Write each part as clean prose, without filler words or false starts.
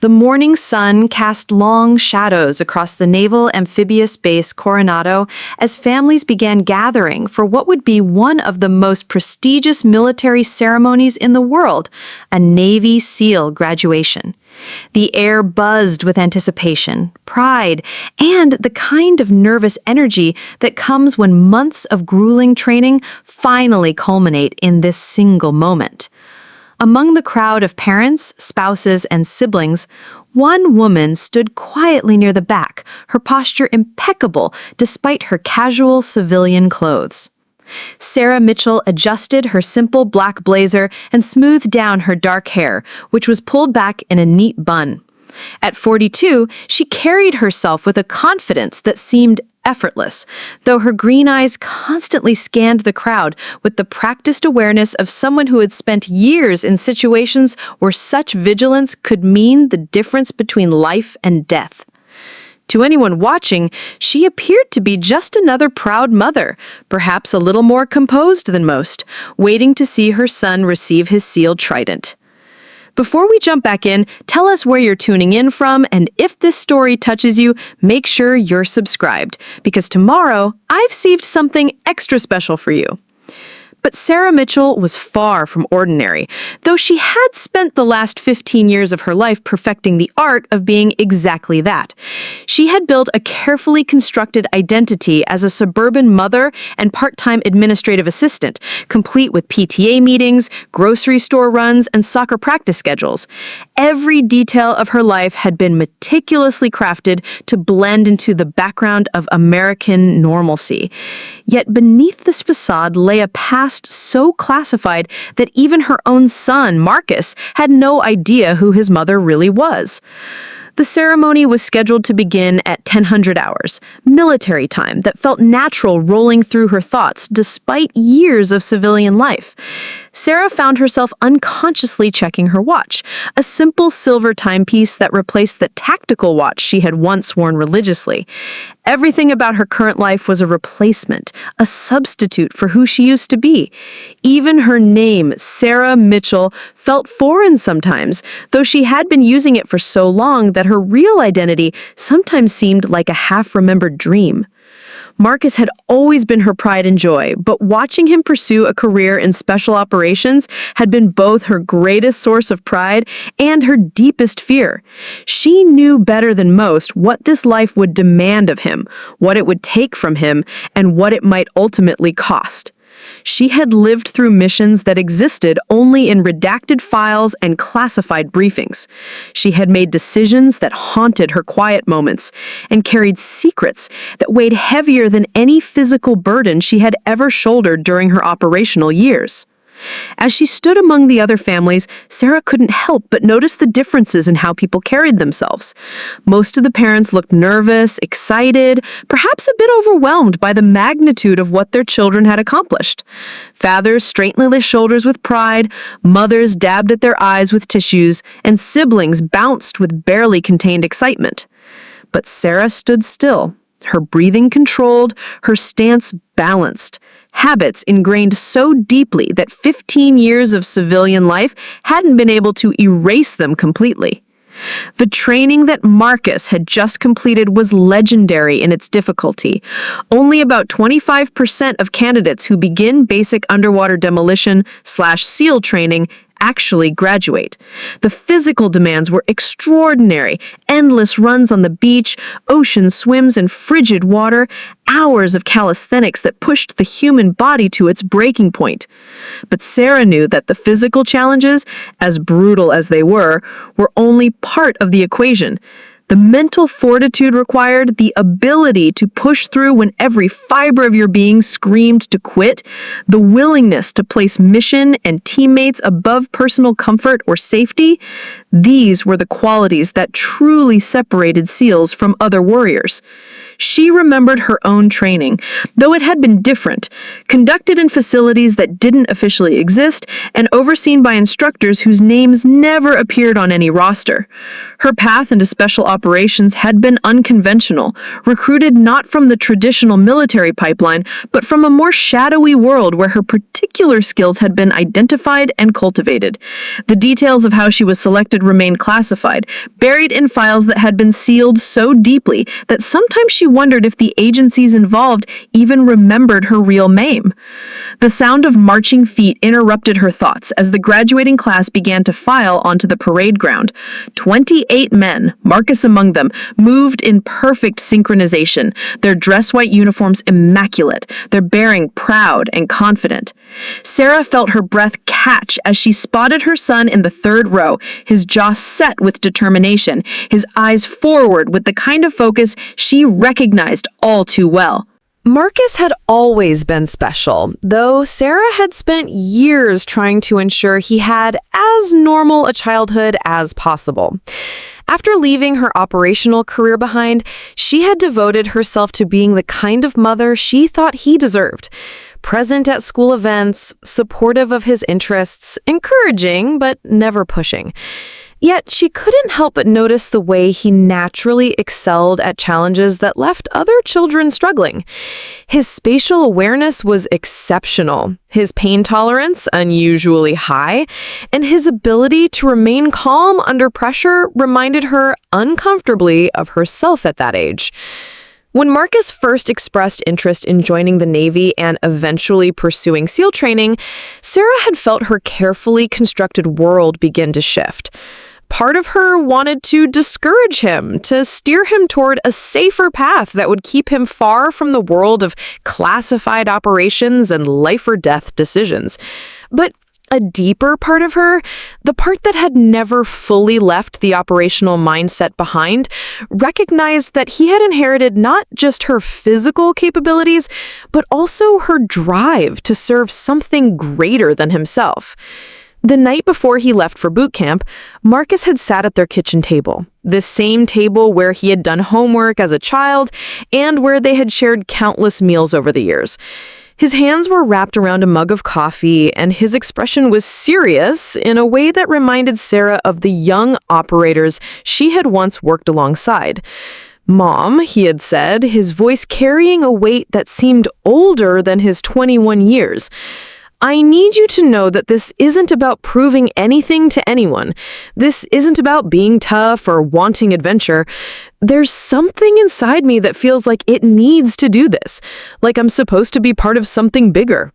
The morning sun cast long shadows across the Naval Amphibious Base Coronado as families began gathering for what would be one of the most prestigious military ceremonies in the world, a Navy SEAL graduation. The air buzzed with anticipation, pride, and the kind of nervous energy that comes when months of grueling training finally culminate in this single moment. Among the crowd of parents, spouses, and siblings, one woman stood quietly near the back, her posture impeccable despite her casual civilian clothes. Sarah Mitchell adjusted her simple black blazer and smoothed down her dark hair, which was pulled back in a neat bun. At 42, she carried herself with a confidence that seemed effortless, though her green eyes constantly scanned the crowd with the practiced awareness of someone who had spent years in situations where such vigilance could mean the difference between life and death. To anyone watching, she appeared to be just another proud mother, perhaps a little more composed than most, waiting to see her son receive his SEAL Trident. Before we jump back in, tell us where you're tuning in from, and if this story touches you, make sure you're subscribed, because tomorrow I've saved something extra special for you. But Sarah Mitchell was far from ordinary, though she had spent the last 15 years of her life perfecting the art of being exactly that. She had built a carefully constructed identity as a suburban mother and part-time administrative assistant, complete with PTA meetings, grocery store runs, and soccer practice schedules. Every detail of her life had been meticulously crafted to blend into the background of American normalcy. Yet beneath this facade lay a past so classified that even her own son, Marcus, had no idea who his mother really was. The ceremony was scheduled to begin at 1000 hours, military time that felt natural rolling through her thoughts despite years of civilian life. Sarah found herself unconsciously checking her watch, a simple silver timepiece that replaced the tactical watch she had once worn religiously. Everything about her current life was a replacement, a substitute for who she used to be. Even her name, Sarah Mitchell, felt foreign sometimes, though she had been using it for so long that her real identity sometimes seemed like a half-remembered dream. Marcus had always been her pride and joy, but watching him pursue a career in special operations had been both her greatest source of pride and her deepest fear. She knew better than most what this life would demand of him, what it would take from him, and what it might ultimately cost. She had lived through missions that existed only in redacted files and classified briefings. She had made decisions that haunted her quiet moments and carried secrets that weighed heavier than any physical burden she had ever shouldered during her operational years. As she stood among the other families, Sarah couldn't help but notice the differences in how people carried themselves. Most of the parents looked nervous, excited, perhaps a bit overwhelmed by the magnitude of what their children had accomplished. Fathers straightened their shoulders with pride, mothers dabbed at their eyes with tissues, and siblings bounced with barely contained excitement. But Sarah stood still, her breathing controlled, her stance balanced. Habits ingrained so deeply that 15 years of civilian life hadn't been able to erase them completely. The training that Marcus had just completed was legendary in its difficulty. Only about 25% of candidates who begin basic underwater demolition/SEAL training actually graduate. The physical demands were extraordinary. Endless runs on the beach, ocean swims in frigid water, hours of calisthenics that pushed the human body to its breaking point. But Sarah knew that the physical challenges, as brutal as they were only part of the equation. The mental fortitude required, the ability to push through when every fiber of your being screamed to quit, the willingness to place mission and teammates above personal comfort or safety, these were the qualities that truly separated SEALs from other warriors. She remembered her own training, though it had been different, conducted in facilities that didn't officially exist and overseen by instructors whose names never appeared on any roster. Her path into special operations had been unconventional, recruited not from the traditional military pipeline, but from a more shadowy world where her particular skills had been identified and cultivated. The details of how she was selected remained classified, buried in files that had been sealed so deeply that sometimes she wondered if the agencies involved even remembered her real name. The sound of marching feet interrupted her thoughts as the graduating class began to file onto the parade ground. 28 men, Marcus among them, moved in perfect synchronization, their dress white uniforms immaculate, their bearing proud and confident. Sarah felt her breath catch as she spotted her son in the third row, his jaw set with determination, his eyes forward with the kind of focus she recognized all too well. Marcus had always been special, though Sarah had spent years trying to ensure he had as normal a childhood as possible. After leaving her operational career behind, she had devoted herself to being the kind of mother she thought he deserved. Present at school events, supportive of his interests, encouraging but never pushing. Yet she couldn't help but notice the way he naturally excelled at challenges that left other children struggling. His spatial awareness was exceptional, his pain tolerance unusually high, and his ability to remain calm under pressure reminded her uncomfortably of herself at that age. When Marcus first expressed interest in joining the Navy and eventually pursuing SEAL training, Sarah had felt her carefully constructed world begin to shift. Part of her wanted to discourage him, to steer him toward a safer path that would keep him far from the world of classified operations and life or death decisions. But a deeper part of her, the part that had never fully left the operational mindset behind, recognized that he had inherited not just her physical capabilities, but also her drive to serve something greater than himself. The night before he left for boot camp, Marcus had sat at their kitchen table, the same table where he had done homework as a child and where they had shared countless meals over the years. His hands were wrapped around a mug of coffee, and his expression was serious in a way that reminded Sarah of the young operators she had once worked alongside. "Mom," he had said, his voice carrying a weight that seemed older than his 21 years. "I need you to know that this isn't about proving anything to anyone. This isn't about being tough or wanting adventure. There's something inside me that feels like it needs to do this, like I'm supposed to be part of something bigger."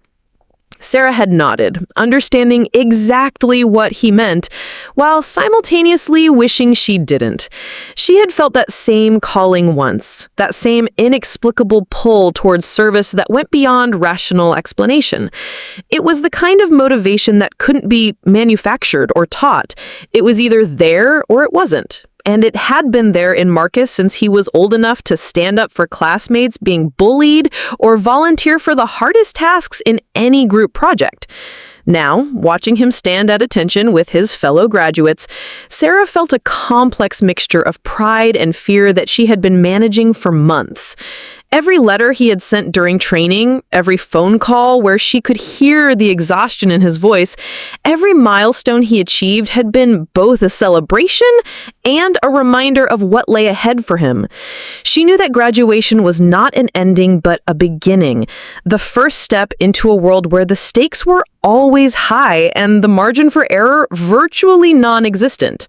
Sarah had nodded, understanding exactly what he meant, while simultaneously wishing she didn't. She had felt that same calling once, that same inexplicable pull towards service that went beyond rational explanation. It was the kind of motivation that couldn't be manufactured or taught. It was either there or it wasn't. And it had been there in Marcus since he was old enough to stand up for classmates being bullied or volunteer for the hardest tasks in any group project. Now, watching him stand at attention with his fellow graduates, Sarah felt a complex mixture of pride and fear that she had been managing for months. Every letter he had sent during training, every phone call where she could hear the exhaustion in his voice, every milestone he achieved had been both a celebration and a reminder of what lay ahead for him. She knew that graduation was not an ending but a beginning, the first step into a world where the stakes were always high and the margin for error virtually non-existent.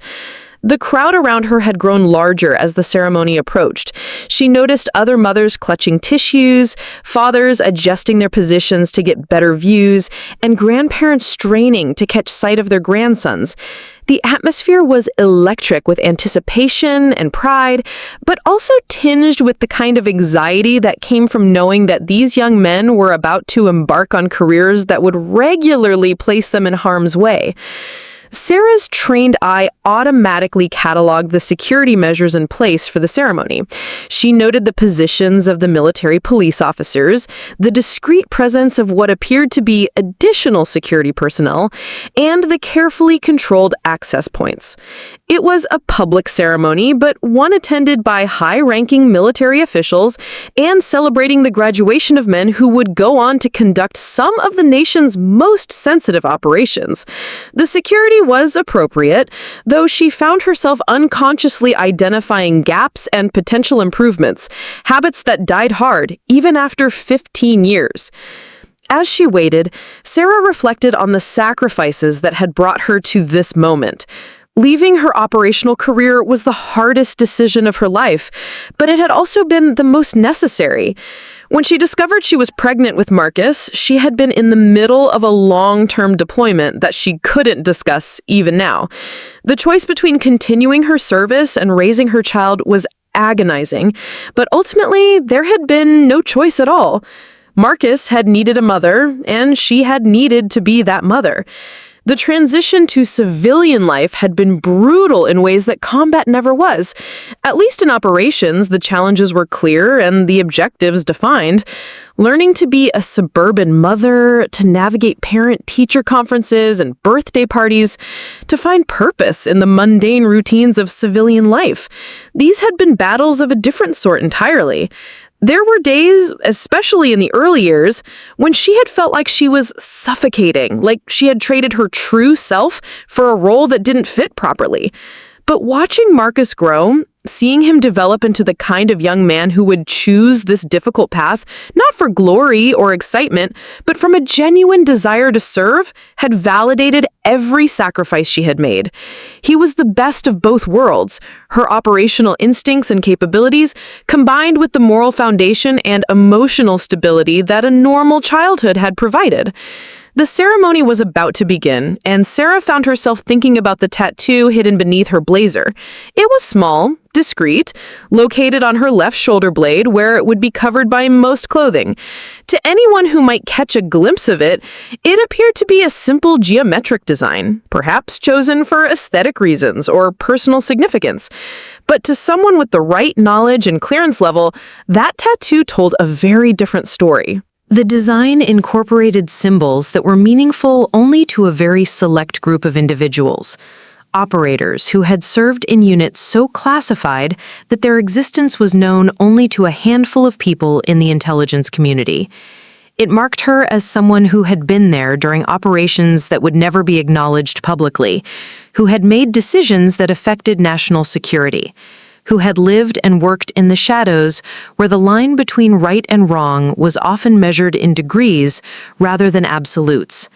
The crowd around her had grown larger as the ceremony approached. She noticed other mothers clutching tissues, fathers adjusting their positions to get better views, and grandparents straining to catch sight of their grandsons. The atmosphere was electric with anticipation and pride, but also tinged with the kind of anxiety that came from knowing that these young men were about to embark on careers that would regularly place them in harm's way. Sarah's trained eye automatically cataloged the security measures in place for the ceremony. She noted the positions of the military police officers, the discreet presence of what appeared to be additional security personnel, and the carefully controlled access points. It was a public ceremony, but one attended by high-ranking military officials and celebrating the graduation of men who would go on to conduct some of the nation's most sensitive operations. The security was appropriate, though she found herself unconsciously identifying gaps and potential improvements, habits that died hard, even after 15 years. As she waited, Sarah reflected on the sacrifices that had brought her to this moment. Leaving her operational career was the hardest decision of her life, but it had also been the most necessary. When she discovered she was pregnant with Marcus, she had been in the middle of a long-term deployment that she couldn't discuss even now. The choice between continuing her service and raising her child was agonizing, but ultimately there had been no choice at all. Marcus had needed a mother, and she had needed to be that mother. The transition to civilian life had been brutal in ways that combat never was. At least in operations, the challenges were clear and the objectives defined. Learning to be a suburban mother, to navigate parent-teacher conferences and birthday parties, to find purpose in the mundane routines of civilian life. These had been battles of a different sort entirely. There were days, especially in the early years, when she had felt like she was suffocating, like she had traded her true self for a role that didn't fit properly. But watching Marcus grow, seeing him develop into the kind of young man who would choose this difficult path, not for glory or excitement, but from a genuine desire to serve, had validated every sacrifice she had made. He was the best of both worlds, her operational instincts and capabilities, combined with the moral foundation and emotional stability that a normal childhood had provided. The ceremony was about to begin, and Sarah found herself thinking about the tattoo hidden beneath her blazer. It was small, discreet, located on her left shoulder blade where it would be covered by most clothing. To anyone who might catch a glimpse of it, it appeared to be a simple geometric design, perhaps chosen for aesthetic reasons or personal significance. But to someone with the right knowledge and clearance level, that tattoo told a very different story. The design incorporated symbols that were meaningful only to a very select group of individuals, operators who had served in units so classified that their existence was known only to a handful of people in the intelligence community. It marked her as someone who had been there during operations that would never be acknowledged publicly, who had made decisions that affected national security, who had lived and worked in the shadows where the line between right and wrong was often measured in degrees rather than absolutes.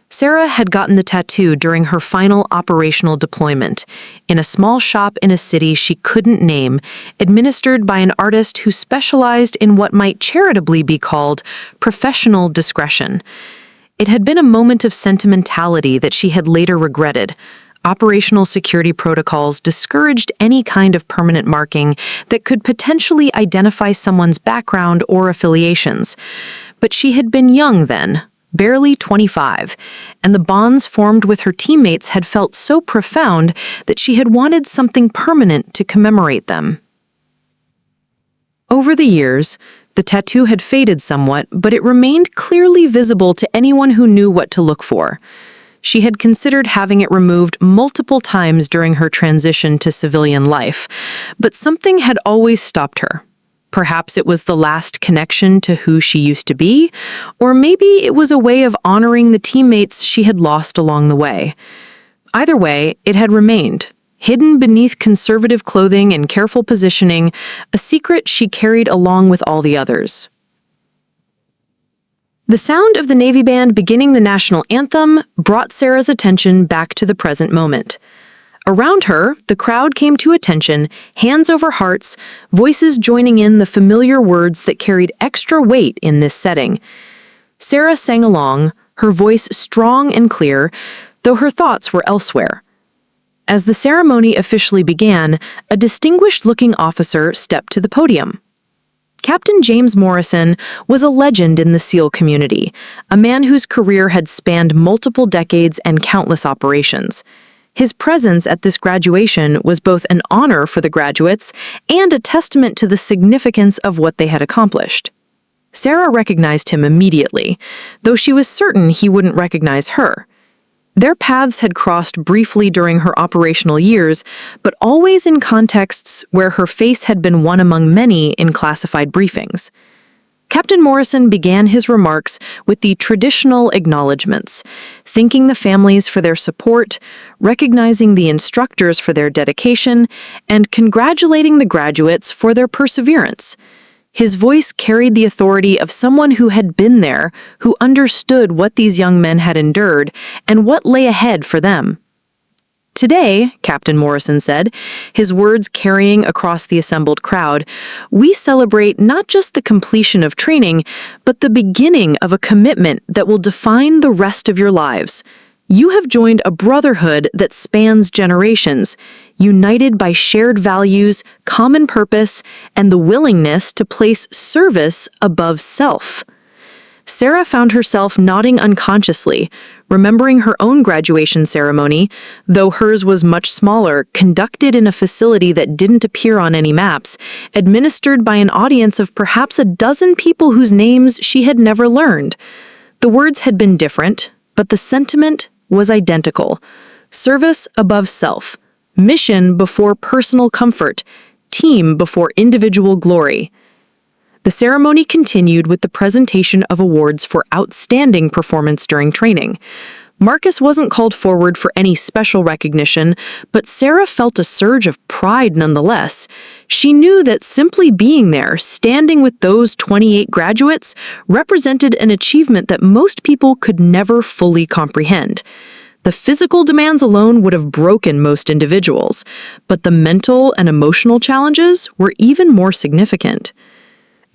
Sarah had gotten the tattoo during her final operational deployment, in a small shop in a city she couldn't name, administered by an artist who specialized in what might charitably be called professional discretion. It had been a moment of sentimentality that she had later regretted. Operational security protocols discouraged any kind of permanent marking that could potentially identify someone's background or affiliations. But she had been young then, barely 25, and the bonds formed with her teammates had felt so profound that she had wanted something permanent to commemorate them. Over the years, the tattoo had faded somewhat, but it remained clearly visible to anyone who knew what to look for. She had considered having it removed multiple times during her transition to civilian life, but something had always stopped her. Perhaps it was the last connection to who she used to be, or maybe it was a way of honoring the teammates she had lost along the way. Either way, it had remained, hidden beneath conservative clothing and careful positioning, a secret she carried along with all the others. The sound of the Navy Band beginning the national anthem brought Sarah's attention back to the present moment. Around her, the crowd came to attention, hands over hearts, voices joining in the familiar words that carried extra weight in this setting. Sarah sang along, her voice strong and clear, though her thoughts were elsewhere. As the ceremony officially began, a distinguished-looking officer stepped to the podium. Captain James Morrison was a legend in the SEAL community, a man whose career had spanned multiple decades and countless operations. His presence at this graduation was both an honor for the graduates and a testament to the significance of what they had accomplished. Sarah recognized him immediately, though she was certain he wouldn't recognize her. Their paths had crossed briefly during her operational years, but always in contexts where her face had been one among many in classified briefings. Captain Morrison began his remarks with the traditional acknowledgments, thanking the families for their support, recognizing the instructors for their dedication, and congratulating the graduates for their perseverance. His voice carried the authority of someone who had been there, who understood what these young men had endured and what lay ahead for them. Today, Captain Morrison said, his words carrying across the assembled crowd, we celebrate not just the completion of training, but the beginning of a commitment that will define the rest of your lives. You have joined a brotherhood that spans generations, united by shared values, common purpose, and the willingness to place service above self. Sarah found herself nodding unconsciously, remembering her own graduation ceremony, though hers was much smaller, conducted in a facility that didn't appear on any maps, administered by an audience of perhaps a dozen people whose names she had never learned. The words had been different, but the sentiment was identical. Service above self, mission before personal comfort, team before individual glory. The ceremony continued with the presentation of awards for outstanding performance during training. Marcus wasn't called forward for any special recognition, but Sarah felt a surge of pride nonetheless. She knew that simply being there, standing with those 28 graduates, represented an achievement that most people could never fully comprehend. The physical demands alone would have broken most individuals, but the mental and emotional challenges were even more significant.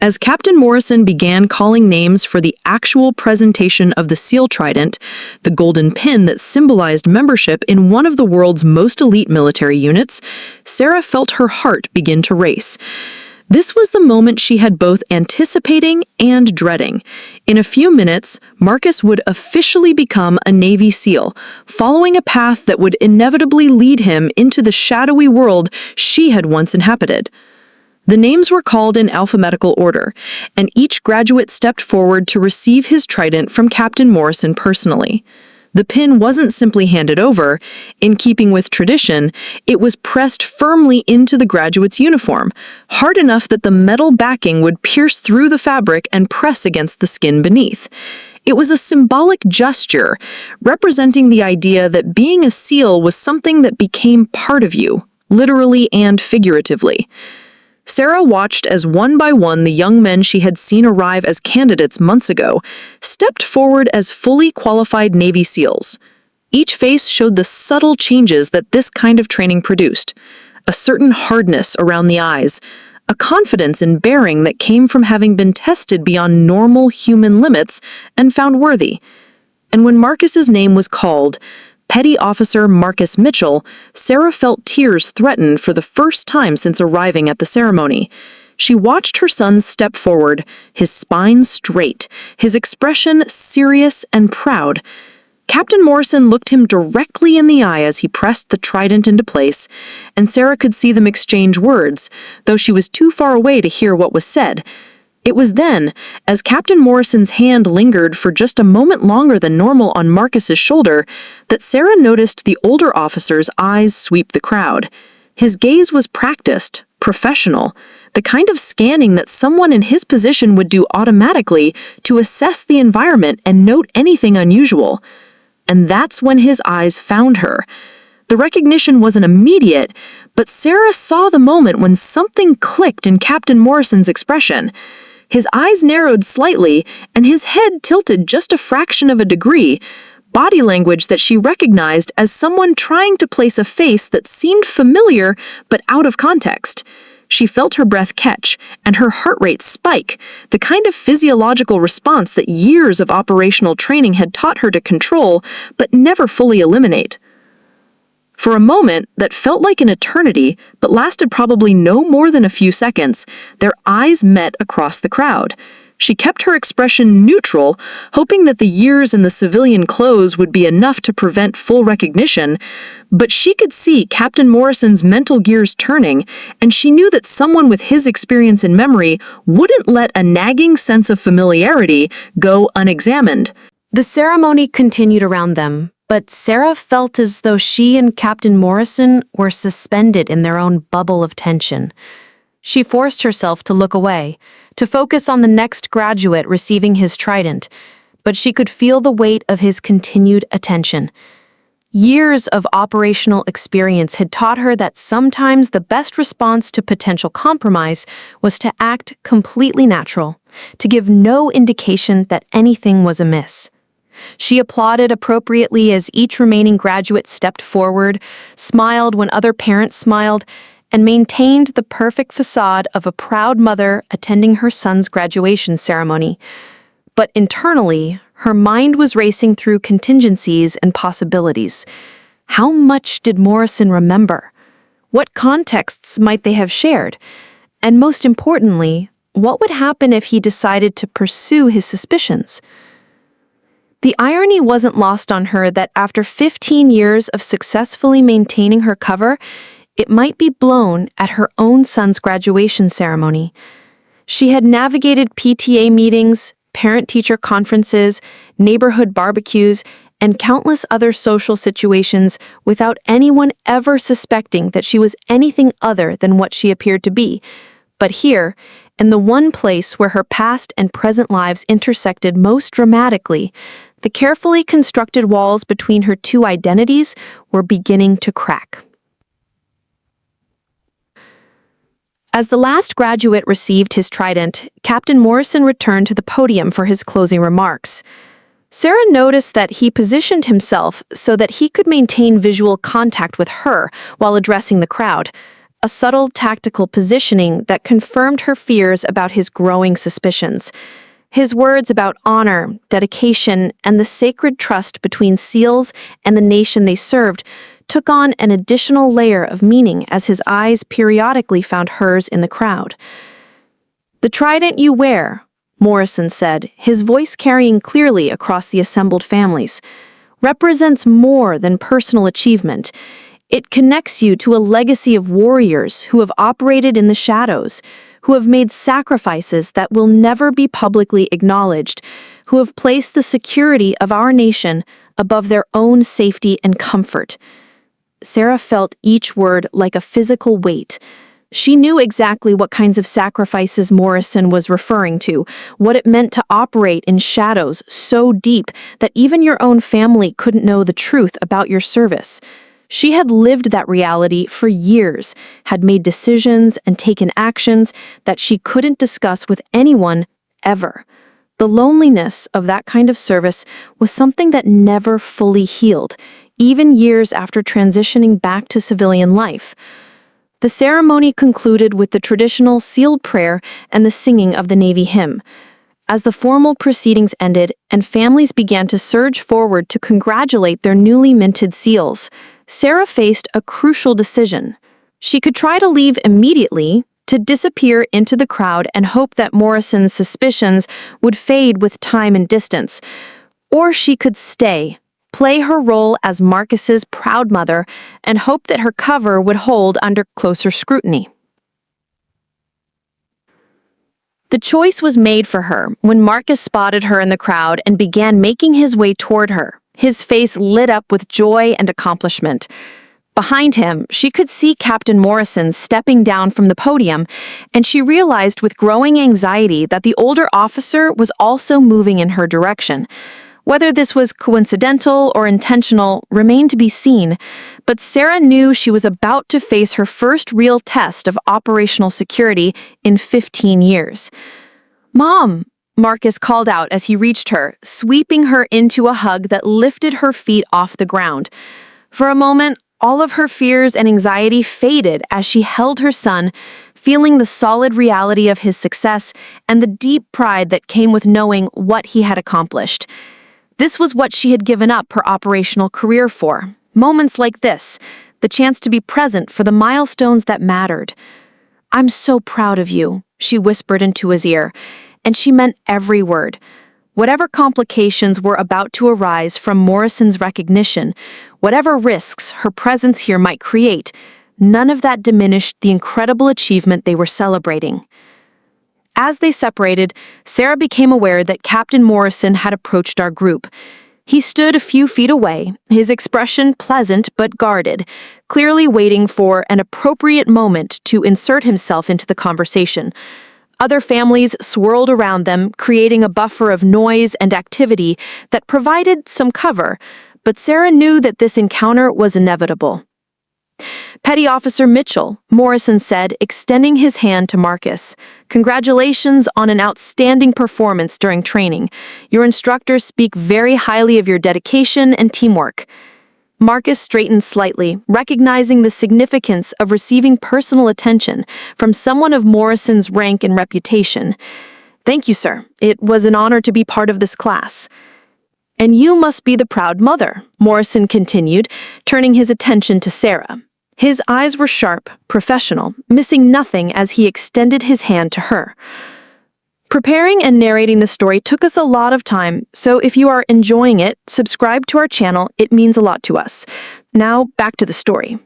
As Captain Morrison began calling names for the actual presentation of the SEAL Trident, the golden pin that symbolized membership in one of the world's most elite military units, Sarah felt her heart begin to race. This was the moment she had both anticipating and dreading. In a few minutes, Marcus would officially become a Navy SEAL, following a path that would inevitably lead him into the shadowy world she had once inhabited. The names were called in alphabetical order, and each graduate stepped forward to receive his trident from Captain Morrison personally. The pin wasn't simply handed over. In keeping with tradition, it was pressed firmly into the graduate's uniform, hard enough that the metal backing would pierce through the fabric and press against the skin beneath. It was a symbolic gesture, representing the idea that being a SEAL was something that became part of you, literally and figuratively. Sarah watched as one by one the young men she had seen arrive as candidates months ago stepped forward as fully qualified Navy SEALs. Each face showed the subtle changes that this kind of training produced, a certain hardness around the eyes, a confidence in bearing that came from having been tested beyond normal human limits and found worthy. And when Marcus's name was called, Petty Officer Marcus Mitchell, Sarah felt tears threaten for the first time since arriving at the ceremony. She watched her son step forward, his spine straight, his expression serious and proud. Captain Morrison looked him directly in the eye as he pressed the trident into place, and Sarah could see them exchange words, though she was too far away to hear what was said. It was then, as Captain Morrison's hand lingered for just a moment longer than normal on Marcus's shoulder, that Sarah noticed the older officer's eyes sweep the crowd. His gaze was practiced, professional, the kind of scanning that someone in his position would do automatically to assess the environment and note anything unusual. And that's when his eyes found her. The recognition wasn't immediate, but Sarah saw the moment when something clicked in Captain Morrison's expression. His eyes narrowed slightly, and his head tilted just a fraction of a degree, body language that she recognized as someone trying to place a face that seemed familiar but out of context. She felt her breath catch and her heart rate spike, the kind of physiological response that years of operational training had taught her to control but never fully eliminate. For a moment that felt like an eternity, but lasted probably no more than a few seconds, their eyes met across the crowd. She kept her expression neutral, hoping that the years in the civilian clothes would be enough to prevent full recognition, but she could see Captain Morrison's mental gears turning, and she knew that someone with his experience and memory wouldn't let a nagging sense of familiarity go unexamined. The ceremony continued around them, But Sarah felt as though she and Captain Morrison were suspended in their own bubble of tension. She forced herself to look away, to focus on the next graduate receiving his trident, but she could feel the weight of his continued attention. Years of operational experience had taught her that sometimes the best response to potential compromise was to act completely natural, to give no indication that anything was amiss. She applauded appropriately as each remaining graduate stepped forward, smiled when other parents smiled, and maintained the perfect facade of a proud mother attending her son's graduation ceremony. But internally, her mind was racing through contingencies and possibilities. How much did Morrison remember? What contexts might they have shared? And most importantly, what would happen if he decided to pursue his suspicions? The irony wasn't lost on her that after 15 years of successfully maintaining her cover, it might be blown at her own son's graduation ceremony. She had navigated PTA meetings, parent-teacher conferences, neighborhood barbecues, and countless other social situations without anyone ever suspecting that she was anything other than what she appeared to be. But here, in the one place where her past and present lives intersected most dramatically, the carefully constructed walls between her two identities were beginning to crack. As the last graduate received his trident, Captain Morrison returned to the podium for his closing remarks. Sarah noticed that he positioned himself so that he could maintain visual contact with her while addressing the crowd, a subtle tactical positioning that confirmed her fears about his growing suspicions. His words about honor, dedication, and the sacred trust between SEALs and the nation they served took on an additional layer of meaning as his eyes periodically found hers in the crowd. "The trident you wear," Morrison said, his voice carrying clearly across the assembled families, "represents more than personal achievement. It connects you to a legacy of warriors who have operated in the shadows, who have made sacrifices that will never be publicly acknowledged, who have placed the security of our nation above their own safety and comfort." Sarah felt each word like a physical weight. She knew exactly what kinds of sacrifices Morrison was referring to, what it meant to operate in shadows so deep that even your own family couldn't know the truth about your service. She had lived that reality for years, had made decisions and taken actions that she couldn't discuss with anyone ever. The loneliness of that kind of service was something that never fully healed, even years after transitioning back to civilian life. The ceremony concluded with the traditional sealed prayer and the singing of the Navy hymn. As the formal proceedings ended and families began to surge forward to congratulate their newly minted SEALs, Sarah faced a crucial decision. She could try to leave immediately, to disappear into the crowd and hope that Morrison's suspicions would fade with time and distance, or she could stay, play her role as Marcus's proud mother, and hope that her cover would hold under closer scrutiny. The choice was made for her when Marcus spotted her in the crowd and began making his way toward her, his face lit up with joy and accomplishment. Behind him, she could see Captain Morrison stepping down from the podium, and she realized with growing anxiety that the older officer was also moving in her direction. Whether this was coincidental or intentional remained to be seen, but Sarah knew she was about to face her first real test of operational security in 15 years. "Mom!" Marcus called out as he reached her, sweeping her into a hug that lifted her feet off the ground. For a moment, all of her fears and anxiety faded as she held her son, feeling the solid reality of his success and the deep pride that came with knowing what he had accomplished. This was what she had given up her operational career for. Moments like this, the chance to be present for the milestones that mattered. "I'm so proud of you," she whispered into his ear, and she meant every word. Whatever complications were about to arise from Morrison's recognition, whatever risks her presence here might create, none of that diminished the incredible achievement they were celebrating. As they separated, Sarah became aware that Captain Morrison had approached our group. He stood a few feet away, his expression pleasant but guarded, clearly waiting for an appropriate moment to insert himself into the conversation. Other families swirled around them, creating a buffer of noise and activity that provided some cover, but Sarah knew that this encounter was inevitable. "Petty Officer Mitchell," Morrison said, extending his hand to Marcus. "Congratulations on an outstanding performance during training. Your instructors speak very highly of your dedication and teamwork." Marcus straightened slightly, recognizing the significance of receiving personal attention from someone of Morrison's rank and reputation. "Thank you, sir. It was an honor to be part of this class." "And you must be the proud mother," Morrison continued, turning his attention to Sarah. His eyes were sharp, professional, missing nothing as he extended his hand to her. Preparing and narrating the story took us a lot of time, so if you are enjoying it, subscribe to our channel. It means a lot to us. Now, back to the story.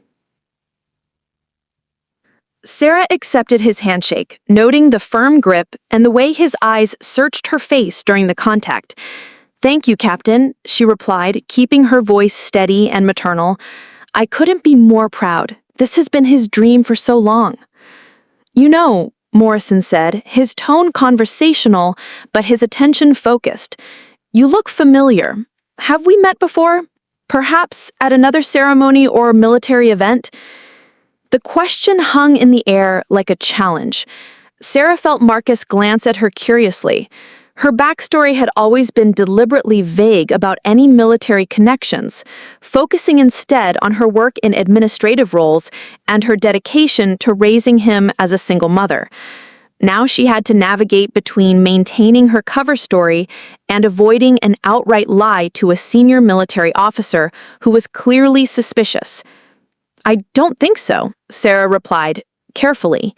Sarah accepted his handshake, noting the firm grip and the way his eyes searched her face during the contact. "Thank you, Captain," she replied, keeping her voice steady and maternal. "I couldn't be more proud. This has been his dream for so long." "You know," Morrison said, his tone conversational, but his attention focused. "You look familiar. Have we met before? Perhaps at another ceremony or military event?" The question hung in the air like a challenge. Sarah felt Marcus glance at her curiously. Her backstory had always been deliberately vague about any military connections, focusing instead on her work in administrative roles and her dedication to raising him as a single mother. Now she had to navigate between maintaining her cover story and avoiding an outright lie to a senior military officer who was clearly suspicious. "I don't think so," Sarah replied, carefully.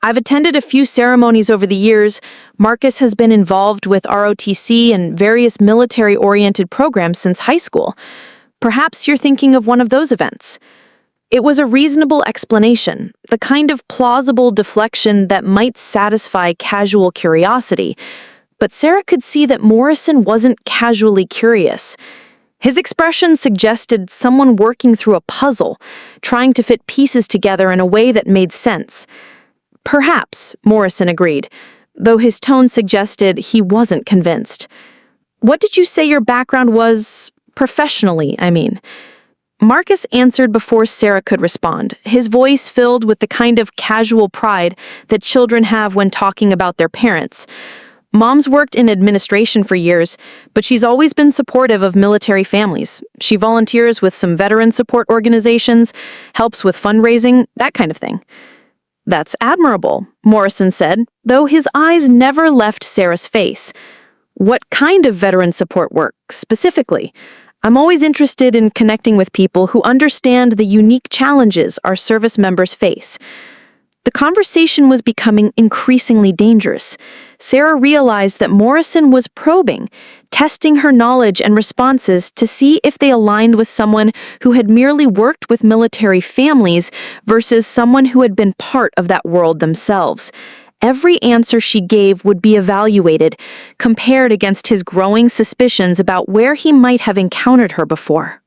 "I've attended a few ceremonies over the years. Marcus has been involved with ROTC and various military-oriented programs since high school. Perhaps you're thinking of one of those events." It was a reasonable explanation, the kind of plausible deflection that might satisfy casual curiosity. But Sarah could see that Morrison wasn't casually curious. His expression suggested someone working through a puzzle, trying to fit pieces together in a way that made sense. "Perhaps," Morrison agreed, though his tone suggested he wasn't convinced. "What did you say your background was? Professionally, I mean." Marcus answered before Sarah could respond, his voice filled with the kind of casual pride that children have when talking about their parents. "Mom's worked in administration for years, but she's always been supportive of military families. She volunteers with some veteran support organizations, helps with fundraising, that kind of thing." "That's admirable," Morrison said, though his eyes never left Sarah's face. "What kind of veteran support work, specifically? I'm always interested in connecting with people who understand the unique challenges our service members face." The conversation was becoming increasingly dangerous. Sarah realized that Morrison was probing, testing her knowledge and responses to see if they aligned with someone who had merely worked with military families versus someone who had been part of that world themselves. Every answer she gave would be evaluated, compared against his growing suspicions about where he might have encountered her before.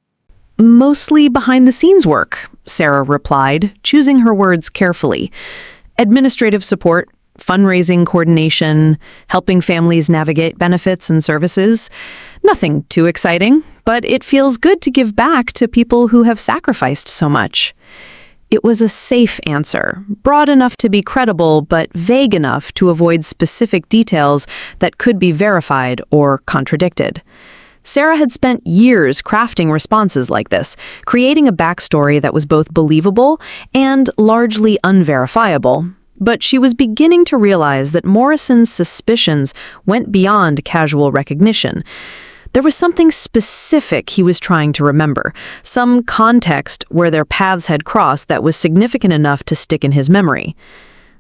"Mostly behind-the-scenes work," Sarah replied, choosing her words carefully. "Administrative support, fundraising coordination, helping families navigate benefits and services. Nothing too exciting, but it feels good to give back to people who have sacrificed so much." It was a safe answer, broad enough to be credible, but vague enough to avoid specific details that could be verified or contradicted. Sarah had spent years crafting responses like this, creating a backstory that was both believable and largely unverifiable. But she was beginning to realize that Morrison's suspicions went beyond casual recognition. There was something specific he was trying to remember, some context where their paths had crossed that was significant enough to stick in his memory.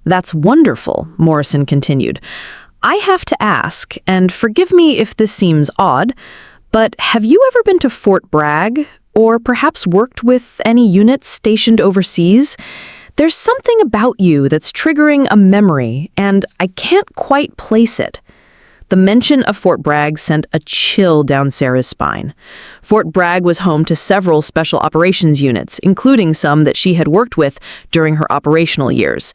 "That's wonderful," Morrison continued. "I have to ask, and forgive me if this seems odd, but have you ever been to Fort Bragg, or perhaps worked with any units stationed overseas? There's something about you that's triggering a memory, and I can't quite place it." The mention of Fort Bragg sent a chill down Sarah's spine. Fort Bragg was home to several special operations units, including some that she had worked with during her operational years.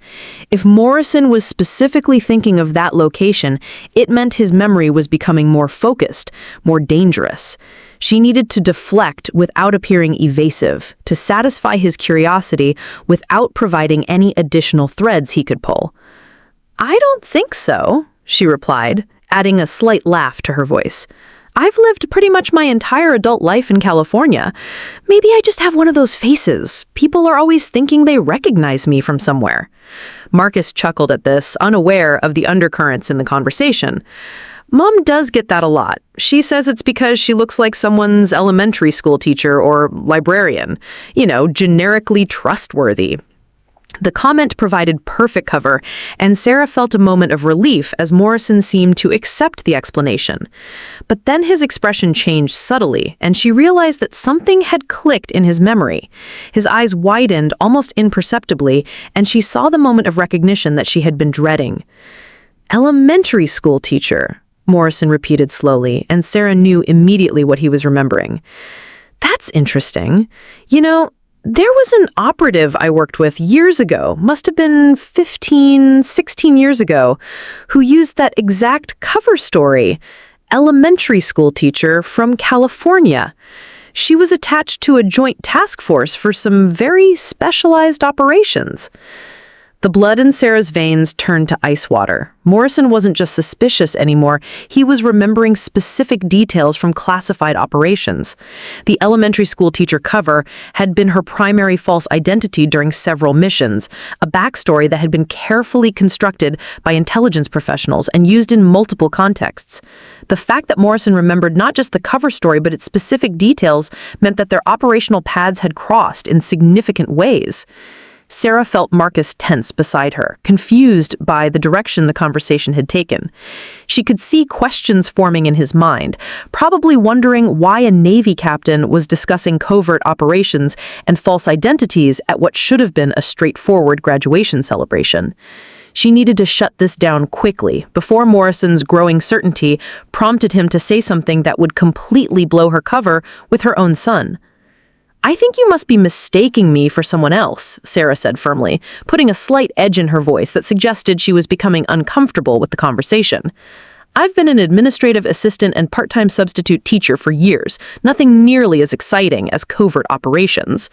If Morrison was specifically thinking of that location, it meant his memory was becoming more focused, more dangerous. She needed to deflect without appearing evasive, to satisfy his curiosity without providing any additional threads he could pull. "I don't think so," she replied, adding a slight laugh to her voice. "I've lived pretty much my entire adult life in California. Maybe I just have one of those faces. People are always thinking they recognize me from somewhere." Marcus chuckled at this, unaware of the undercurrents in the conversation. "Mom does get that a lot. She says it's because she looks like someone's elementary school teacher or librarian. Generically trustworthy." The comment provided perfect cover, and Sarah felt a moment of relief as Morrison seemed to accept the explanation. But then his expression changed subtly, and she realized that something had clicked in his memory. His eyes widened almost imperceptibly, and she saw the moment of recognition that she had been dreading. "Elementary school teacher," Morrison repeated slowly, and Sarah knew immediately what he was remembering. "That's interesting. There was an operative I worked with years ago, must have been 15, 16 years ago, who used that exact cover story. Elementary school teacher from California. She was attached to a joint task force for some very specialized operations." The blood in Sarah's veins turned to ice water. Morrison wasn't just suspicious anymore, he was remembering specific details from classified operations. The elementary school teacher cover had been her primary false identity during several missions, a backstory that had been carefully constructed by intelligence professionals and used in multiple contexts. The fact that Morrison remembered not just the cover story but its specific details meant that their operational paths had crossed in significant ways. Sarah felt Marcus tense beside her, confused by the direction the conversation had taken. She could see questions forming in his mind, probably wondering why a Navy captain was discussing covert operations and false identities at what should have been a straightforward graduation celebration. She needed to shut this down quickly before Morrison's growing certainty prompted him to say something that would completely blow her cover with her own son. "I think you must be mistaking me for someone else," Sarah said firmly, putting a slight edge in her voice that suggested she was becoming uncomfortable with the conversation. "I've been an administrative assistant and part-time substitute teacher for years, nothing nearly as exciting as covert operations."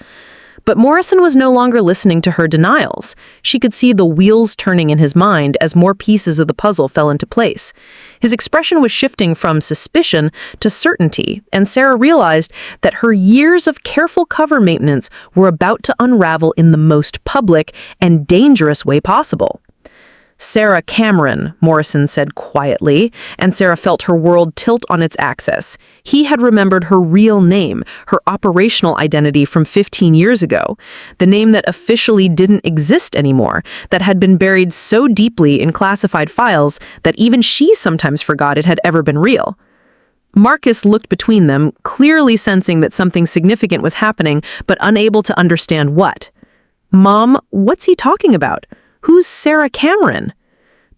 But Morrison was no longer listening to her denials. She could see the wheels turning in his mind as more pieces of the puzzle fell into place. His expression was shifting from suspicion to certainty, and Sarah realized that her years of careful cover maintenance were about to unravel in the most public and dangerous way possible. "Sarah Cameron," Morrison said quietly, and Sarah felt her world tilt on its axis. He had remembered her real name, her operational identity from 15 years ago, the name that officially didn't exist anymore, that had been buried so deeply in classified files that even she sometimes forgot it had ever been real. Marcus looked between them, clearly sensing that something significant was happening, but unable to understand what. "Mom, what's he talking about? Who's Sarah Cameron?"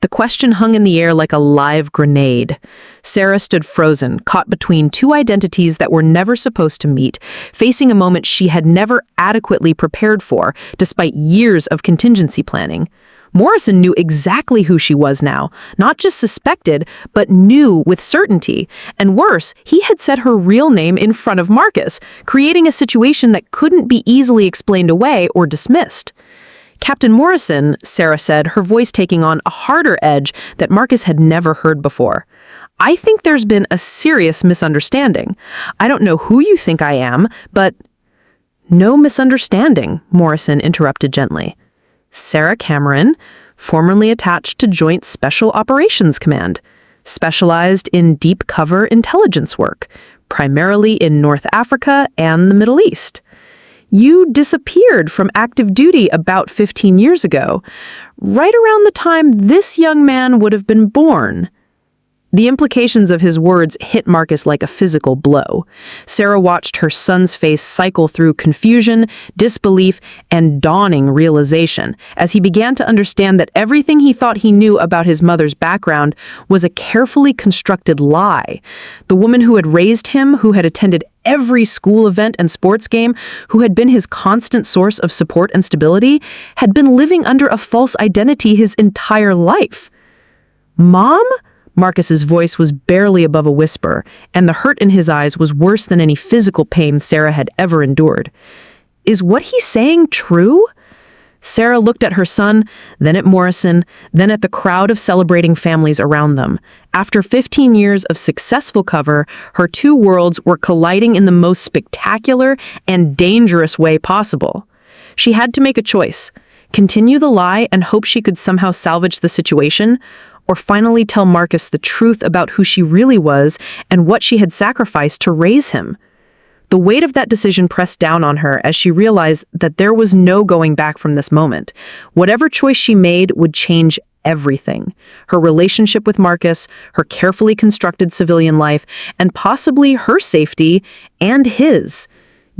The question hung in the air like a live grenade. Sarah stood frozen, caught between two identities that were never supposed to meet, facing a moment she had never adequately prepared for, despite years of contingency planning. Morrison knew exactly who she was now, not just suspected, but knew with certainty. And worse, he had said her real name in front of Marcus, creating a situation that couldn't be easily explained away or dismissed. "Captain Morrison," Sarah said, her voice taking on a harder edge that Marcus had never heard before. "I think there's been a serious misunderstanding. I don't know who you think I am, but—" "No misunderstanding," Morrison interrupted gently. "Sarah Cameron, formerly attached to Joint Special Operations Command, specialized in deep cover intelligence work, primarily in North Africa and the Middle East. You disappeared from active duty about 15 years ago, right around the time this young man would have been born." The implications of his words hit Marcus like a physical blow. Sarah watched her son's face cycle through confusion, disbelief, and dawning realization as he began to understand that everything he thought he knew about his mother's background was a carefully constructed lie. The woman who had raised him, who had attended every school event and sports game, who had been his constant source of support and stability, had been living under a false identity his entire life. "Mom?" Marcus's voice was barely above a whisper, and the hurt in his eyes was worse than any physical pain Sarah had ever endured. "Is what he's saying true?" Sarah looked at her son, then at Morrison, then at the crowd of celebrating families around them. After 15 years of successful cover, her two worlds were colliding in the most spectacular and dangerous way possible. She had to make a choice: continue the lie and hope she could somehow salvage the situation, or finally tell Marcus the truth about who she really was and what she had sacrificed to raise him. The weight of that decision pressed down on her as she realized that there was no going back from this moment. Whatever choice she made would change everything: her relationship with Marcus, her carefully constructed civilian life, and possibly her safety and his.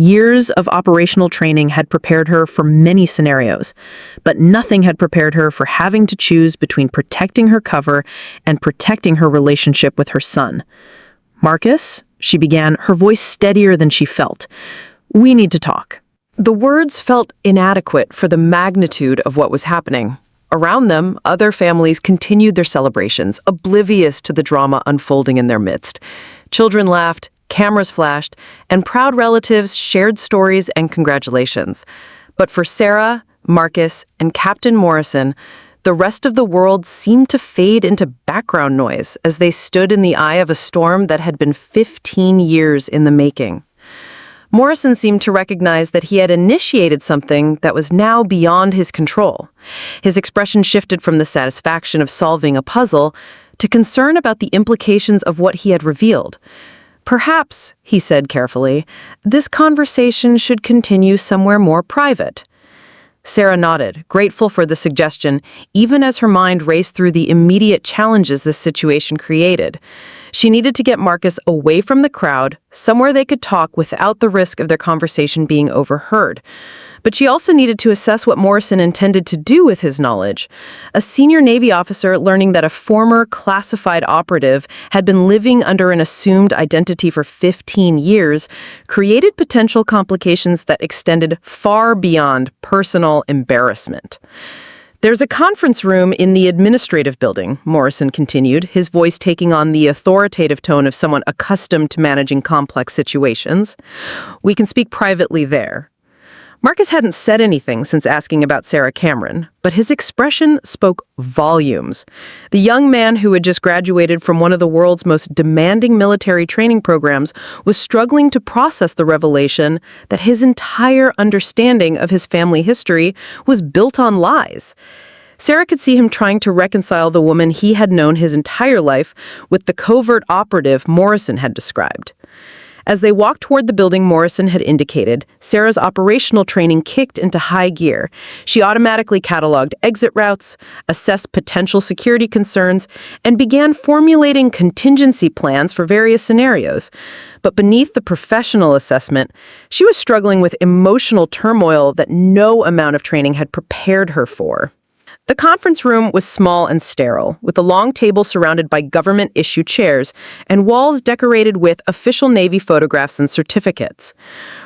Years of operational training had prepared her for many scenarios, but nothing had prepared her for having to choose between protecting her cover and protecting her relationship with her son. "Marcus," she began, her voice steadier than she felt, "we need to talk." The words felt inadequate for the magnitude of what was happening. Around them, other families continued their celebrations, oblivious to the drama unfolding in their midst. Children laughed, cameras flashed, and proud relatives shared stories and congratulations. But for Sarah, Marcus, and Captain Morrison, the rest of the world seemed to fade into background noise as they stood in the eye of a storm that had been 15 years in the making. Morrison seemed to recognize that he had initiated something that was now beyond his control. His expression shifted from the satisfaction of solving a puzzle to concern about the implications of what he had revealed. "Perhaps," he said carefully, "this conversation should continue somewhere more private." Sarah nodded, grateful for the suggestion, even as her mind raced through the immediate challenges this situation created. She needed to get Marcus away from the crowd, somewhere they could talk without the risk of their conversation being overheard. But she also needed to assess what Morrison intended to do with his knowledge. A senior Navy officer learning that a former classified operative had been living under an assumed identity for 15 years created potential complications that extended far beyond personal embarrassment. "There's a conference room in the administrative building," Morrison continued, his voice taking on the authoritative tone of someone accustomed to managing complex situations. "We can speak privately there." Marcus hadn't said anything since asking about Sarah Cameron, but his expression spoke volumes. The young man who had just graduated from one of the world's most demanding military training programs was struggling to process the revelation that his entire understanding of his family history was built on lies. Sarah could see him trying to reconcile the woman he had known his entire life with the covert operative Morrison had described. As they walked toward the building Morrison had indicated, Sarah's operational training kicked into high gear. She automatically cataloged exit routes, assessed potential security concerns, and began formulating contingency plans for various scenarios. But beneath the professional assessment, she was struggling with emotional turmoil that no amount of training had prepared her for. The conference room was small and sterile, with a long table surrounded by government-issued chairs and walls decorated with official Navy photographs and certificates.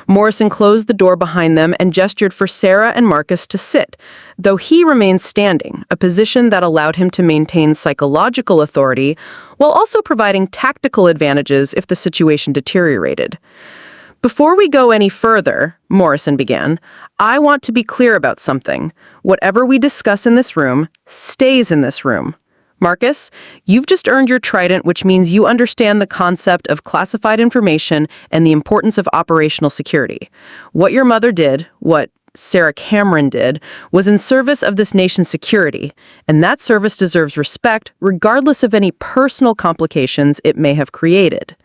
Morrison closed the door behind them and gestured for Sarah and Marcus to sit, though he remained standing, a position that allowed him to maintain psychological authority while also providing tactical advantages if the situation deteriorated. "Before we go any further," Morrison began, "I want to be clear about something. Whatever we discuss in this room stays in this room. Marcus, you've just earned your Trident, which means you understand the concept of classified information and the importance of operational security. What your mother did, what Sarah Cameron did, was in service of this nation's security, and that service deserves respect regardless of any personal complications it may have created."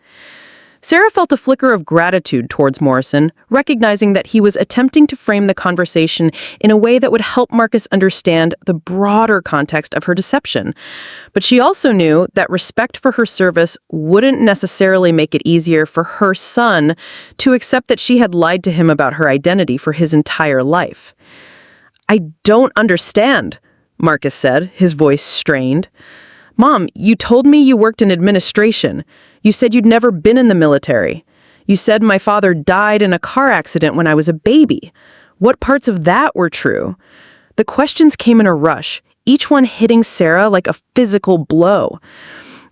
Sarah felt a flicker of gratitude towards Morrison, recognizing that he was attempting to frame the conversation in a way that would help Marcus understand the broader context of her deception. But she also knew that respect for her service wouldn't necessarily make it easier for her son to accept that she had lied to him about her identity for his entire life. "I don't understand," Marcus said, his voice strained. "Mom, you told me you worked in administration. You said you'd never been in the military. You said my father died in a car accident when I was a baby. What parts of that were true?" The questions came in a rush, each one hitting Sarah like a physical blow.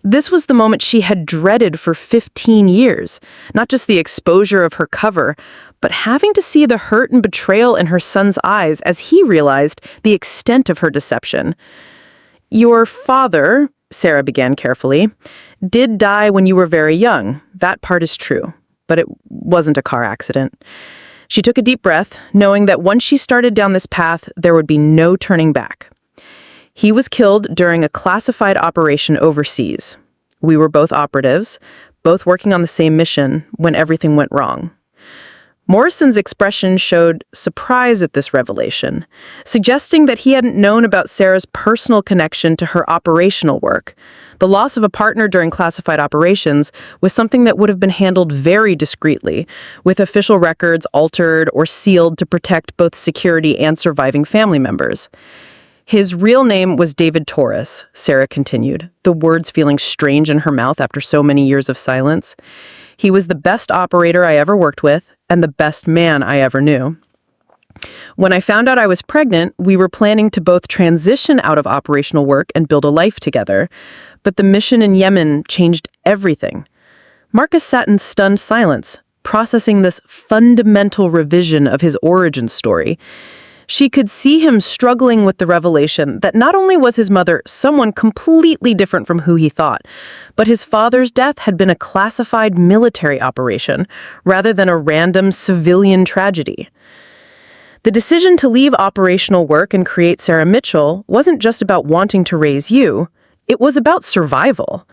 This was the moment she had dreaded for 15 years, not just the exposure of her cover, but having to see the hurt and betrayal in her son's eyes as he realized the extent of her deception. "Your father," Sarah began carefully, "did die when you were very young. That part is true, but it wasn't a car accident." She took a deep breath, knowing that once she started down this path, there would be no turning back. "He was killed during a classified operation overseas. We were both operatives, both working on the same mission when everything went wrong." Morrison's expression showed surprise at this revelation, suggesting that he hadn't known about Sarah's personal connection to her operational work. The loss of a partner during classified operations was something that would have been handled very discreetly, with official records altered or sealed to protect both security and surviving family members. "His real name was David Torres," Sarah continued, the words feeling strange in her mouth after so many years of silence. "He was the best operator I ever worked with, and the best man I ever knew. When I found out I was pregnant, we were planning to both transition out of operational work and build a life together, but the mission in Yemen changed everything." Marcus sat in stunned silence, processing this fundamental revision of his origin story. She could see him struggling with the revelation that not only was his mother someone completely different from who he thought, but his father's death had been a classified military operation rather than a random civilian tragedy. The decision to leave operational work and create Sarah Mitchell wasn't just about wanting to raise you, it was about survival.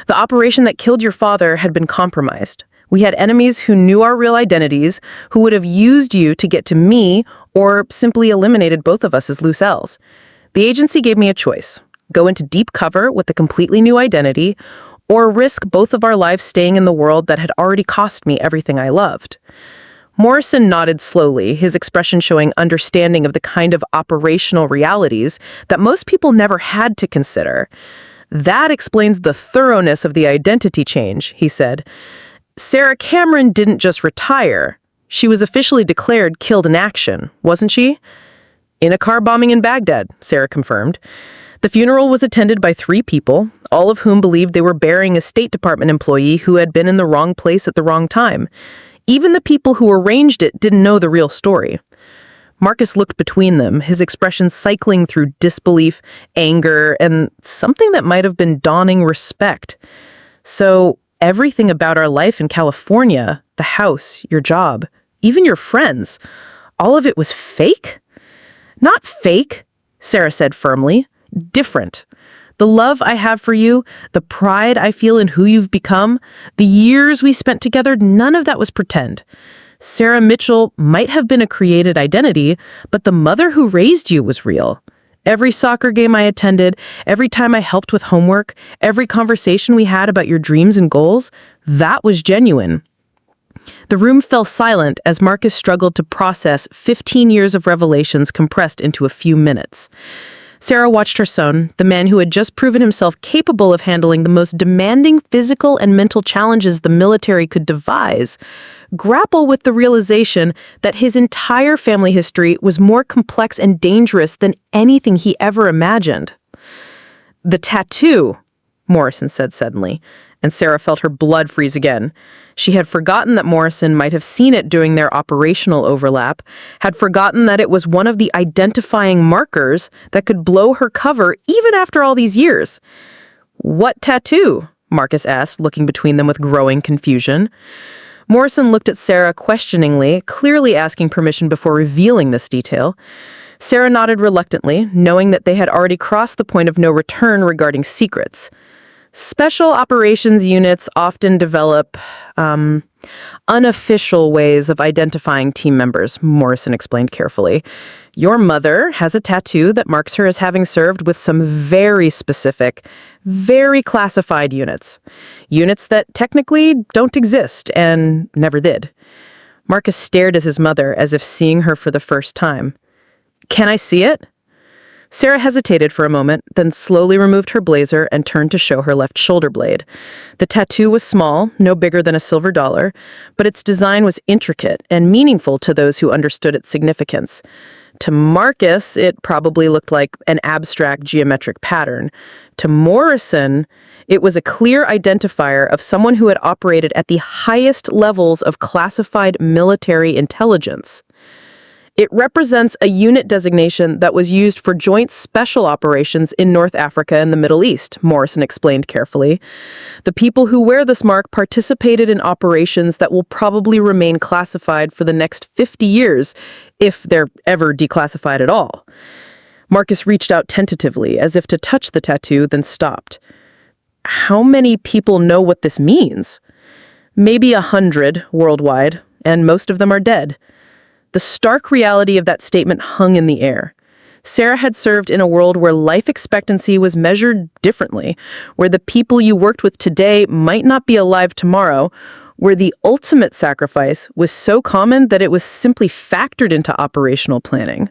The operation that killed your father had been compromised. We had enemies who knew our real identities, who would have used you to get to me or simply eliminated both of us as loose ends. The agency gave me a choice: go into deep cover with a completely new identity, or risk both of our lives staying in the world that had already cost me everything I loved. Morrison nodded slowly, his expression showing understanding of the kind of operational realities that most people never had to consider. "That explains the thoroughness of the identity change," he said. "Sarah Cameron didn't just retire. She was officially declared killed in action, wasn't she?" "In a car bombing in Baghdad," Sarah confirmed. "The funeral was attended by 3 people, all of whom believed they were burying a State Department employee who had been in the wrong place at the wrong time. Even the people who arranged it didn't know the real story." Marcus looked between them, his expression cycling through disbelief, anger, and something that might have been dawning respect. "So everything about our life in California, the house, your job, even your friends, all of it was fake?" "Not fake," Sarah said firmly. "Different. The love I have for you, the pride I feel in who you've become, the years we spent together, none of that was pretend. Sarah Mitchell might have been a created identity, but the mother who raised you was real. Every soccer game I attended, every time I helped with homework, every conversation we had about your dreams and goals, that was genuine." The room fell silent as Marcus struggled to process 15 years of revelations compressed into a few minutes. Sarah watched her son, the man who had just proven himself capable of handling the most demanding physical and mental challenges the military could devise, grapple with the realization that his entire family history was more complex and dangerous than anything he ever imagined. "The tattoo," Morrison said suddenly, and Sarah felt her blood freeze again. She had forgotten that Morrison might have seen it during their operational overlap, had forgotten that it was one of the identifying markers that could blow her cover even after all these years. "What tattoo?" Marcus asked, looking between them with growing confusion. Morrison looked at Sarah questioningly, clearly asking permission before revealing this detail. Sarah nodded reluctantly, knowing that they had already crossed the point of no return regarding secrets. Special operations units often develop unofficial ways of identifying team members, Morrison explained carefully. Your mother has a tattoo that marks her as having served with some very specific, very classified units. Units that technically don't exist and never did. Marcus stared at his mother as if seeing her for the first time. Can I see it? Sarah hesitated for a moment, then slowly removed her blazer and turned to show her left shoulder blade. The tattoo was small, no bigger than a silver dollar, but its design was intricate and meaningful to those who understood its significance. To Marcus, it probably looked like an abstract geometric pattern. To Morrison, it was a clear identifier of someone who had operated at the highest levels of classified military intelligence. It represents a unit designation that was used for joint special operations in North Africa and the Middle East, Morrison explained carefully. The people who wear this mark participated in operations that will probably remain classified for the next 50 years, if they're ever declassified at all. Marcus reached out tentatively, as if to touch the tattoo, then stopped. How many people know what this means? Maybe 100 worldwide, and most of them are dead. The stark reality of that statement hung in the air. Sarah had served in a world where life expectancy was measured differently, where the people you worked with today might not be alive tomorrow, where the ultimate sacrifice was so common that it was simply factored into operational planning.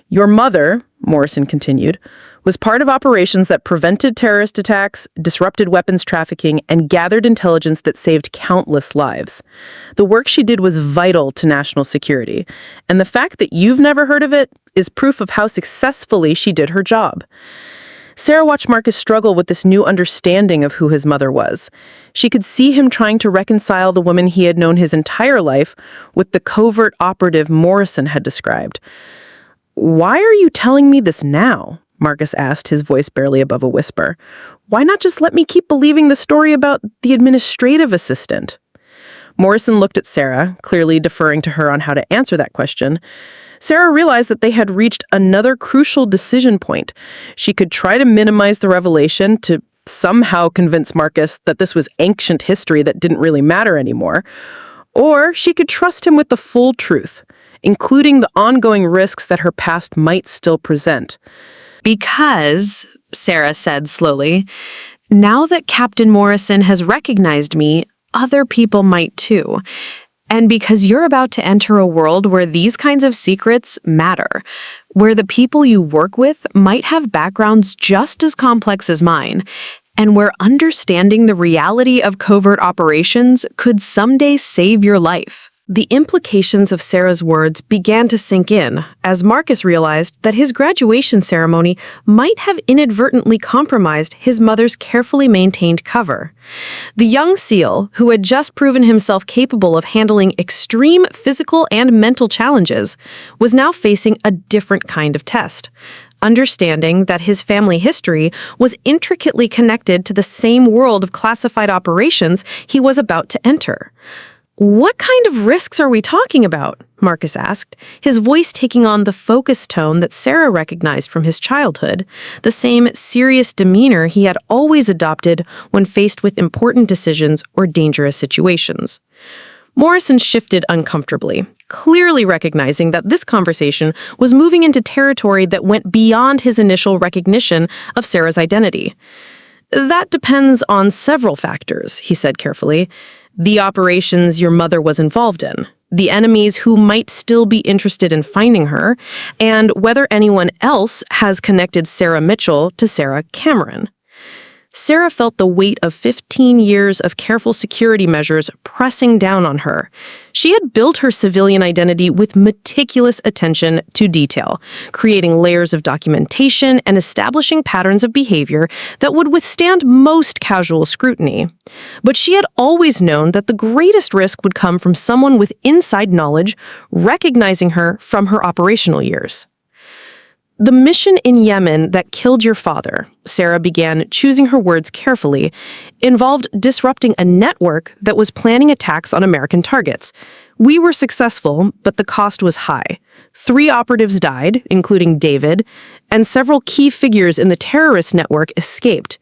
Your mother, Morrison continued, was part of operations that prevented terrorist attacks, disrupted weapons trafficking, and gathered intelligence that saved countless lives. The work she did was vital to national security, and the fact that you've never heard of it is proof of how successfully she did her job. Sarah watched Marcus struggle with this new understanding of who his mother was. She could see him trying to reconcile the woman he had known his entire life with the covert operative Morrison had described. "Why are you telling me this now?" Marcus asked, his voice barely above a whisper. "Why not just let me keep believing the story about the administrative assistant?" Morrison looked at Sarah, clearly deferring to her on how to answer that question. Sarah realized that they had reached another crucial decision point. She could try to minimize the revelation to somehow convince Marcus that this was ancient history that didn't really matter anymore, or she could trust him with the full truth, including the ongoing risks that her past might still present. Because, Sarah said slowly, now that Captain Morrison has recognized me, other people might too. And because you're about to enter a world where these kinds of secrets matter, where the people you work with might have backgrounds just as complex as mine, and where understanding the reality of covert operations could someday save your life. The implications of Sarah's words began to sink in as Marcus realized that his graduation ceremony might have inadvertently compromised his mother's carefully maintained cover. The young SEAL, who had just proven himself capable of handling extreme physical and mental challenges, was now facing a different kind of test. Understanding that his family history was intricately connected to the same world of classified operations he was about to enter. "What kind of risks are we talking about?" Marcus asked, his voice taking on the focused tone that Sarah recognized from his childhood, the same serious demeanor he had always adopted when faced with important decisions or dangerous situations. Morrison shifted uncomfortably, clearly recognizing that this conversation was moving into territory that went beyond his initial recognition of Sarah's identity. "That depends on several factors," he said carefully. "The operations your mother was involved in, the enemies who might still be interested in finding her, and whether anyone else has connected Sarah Mitchell to Sarah Cameron." Sarah felt the weight of 15 years of careful security measures pressing down on her. She had built her civilian identity with meticulous attention to detail, creating layers of documentation and establishing patterns of behavior that would withstand most casual scrutiny. But she had always known that the greatest risk would come from someone with inside knowledge, recognizing her from her operational years. "The mission in Yemen that killed your father," Sarah began, choosing her words carefully, "involved disrupting a network that was planning attacks on American targets. We were successful, but the cost was high. 3 operatives died, including David, and several key figures in the terrorist network escaped.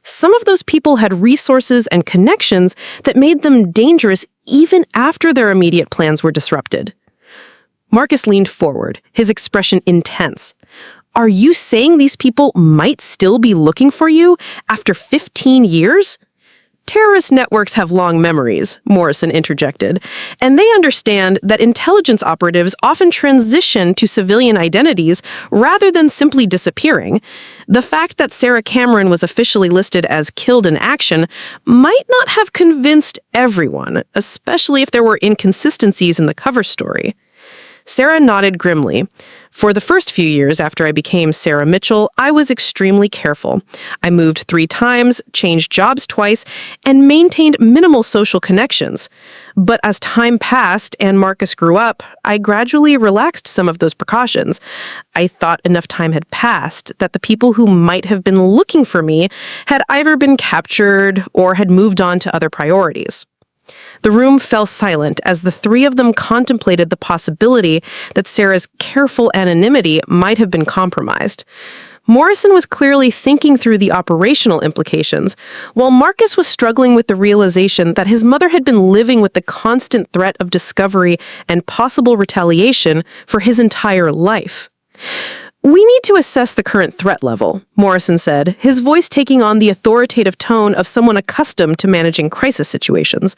Some of those people had resources and connections that made them dangerous even after their immediate plans were disrupted. Marcus leaned forward, his expression intense. Are you saying these people might still be looking for you after 15 years? Terrorist networks have long memories, Morrison interjected, and they understand that intelligence operatives often transition to civilian identities rather than simply disappearing. The fact that Sarah Cameron was officially listed as killed in action might not have convinced everyone, especially if there were inconsistencies in the cover story. Sarah nodded grimly. For the first few years after I became Sarah Mitchell, I was extremely careful. I moved 3 times, changed jobs twice, and maintained minimal social connections. But as time passed and Marcus grew up, I gradually relaxed some of those precautions. I thought enough time had passed that the people who might have been looking for me had either been captured or had moved on to other priorities. The room fell silent as the 3 of them contemplated the possibility that Sarah's careful anonymity might have been compromised. Morrison was clearly thinking through the operational implications, while Marcus was struggling with the realization that his mother had been living with the constant threat of discovery and possible retaliation for his entire life. We need to assess the current threat level, Morrison said, his voice taking on the authoritative tone of someone accustomed to managing crisis situations.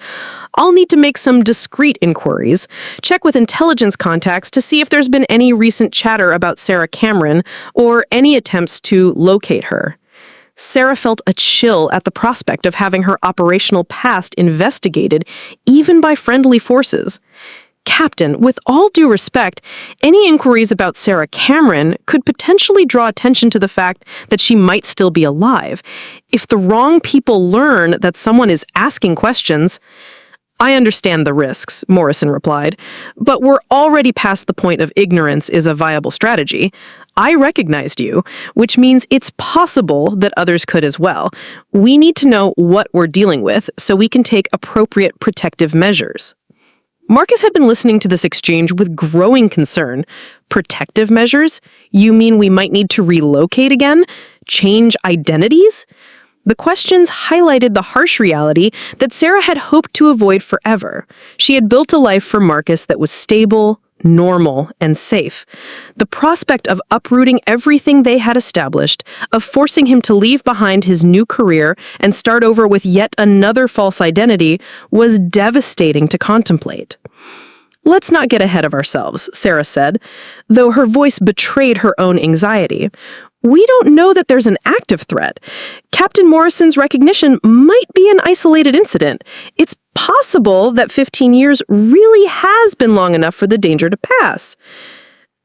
I'll need to make some discreet inquiries, check with intelligence contacts to see if there's been any recent chatter about Sarah Cameron or any attempts to locate her. Sarah felt a chill at the prospect of having her operational past investigated, even by friendly forces. Captain, with all due respect, any inquiries about Sarah Cameron could potentially draw attention to the fact that she might still be alive. If the wrong people learn that someone is asking questions... I understand the risks, Morrison replied, but we're already past the point of ignorance is a viable strategy. I recognized you, which means it's possible that others could as well. We need to know what we're dealing with so we can take appropriate protective measures. Marcus had been listening to this exchange with growing concern. Protective measures? You mean we might need to relocate again? Change identities? The questions highlighted the harsh reality that Sarah had hoped to avoid forever. She had built a life for Marcus that was stable, normal, and safe. The prospect of uprooting everything they had established, of forcing him to leave behind his new career and start over with yet another false identity, was devastating to contemplate. Let's not get ahead of ourselves, Sarah said, though her voice betrayed her own anxiety. We don't know that there's an active threat. Captain Morrison's recognition might be an isolated incident. It's possible that 15 years really has been long enough for the danger to pass.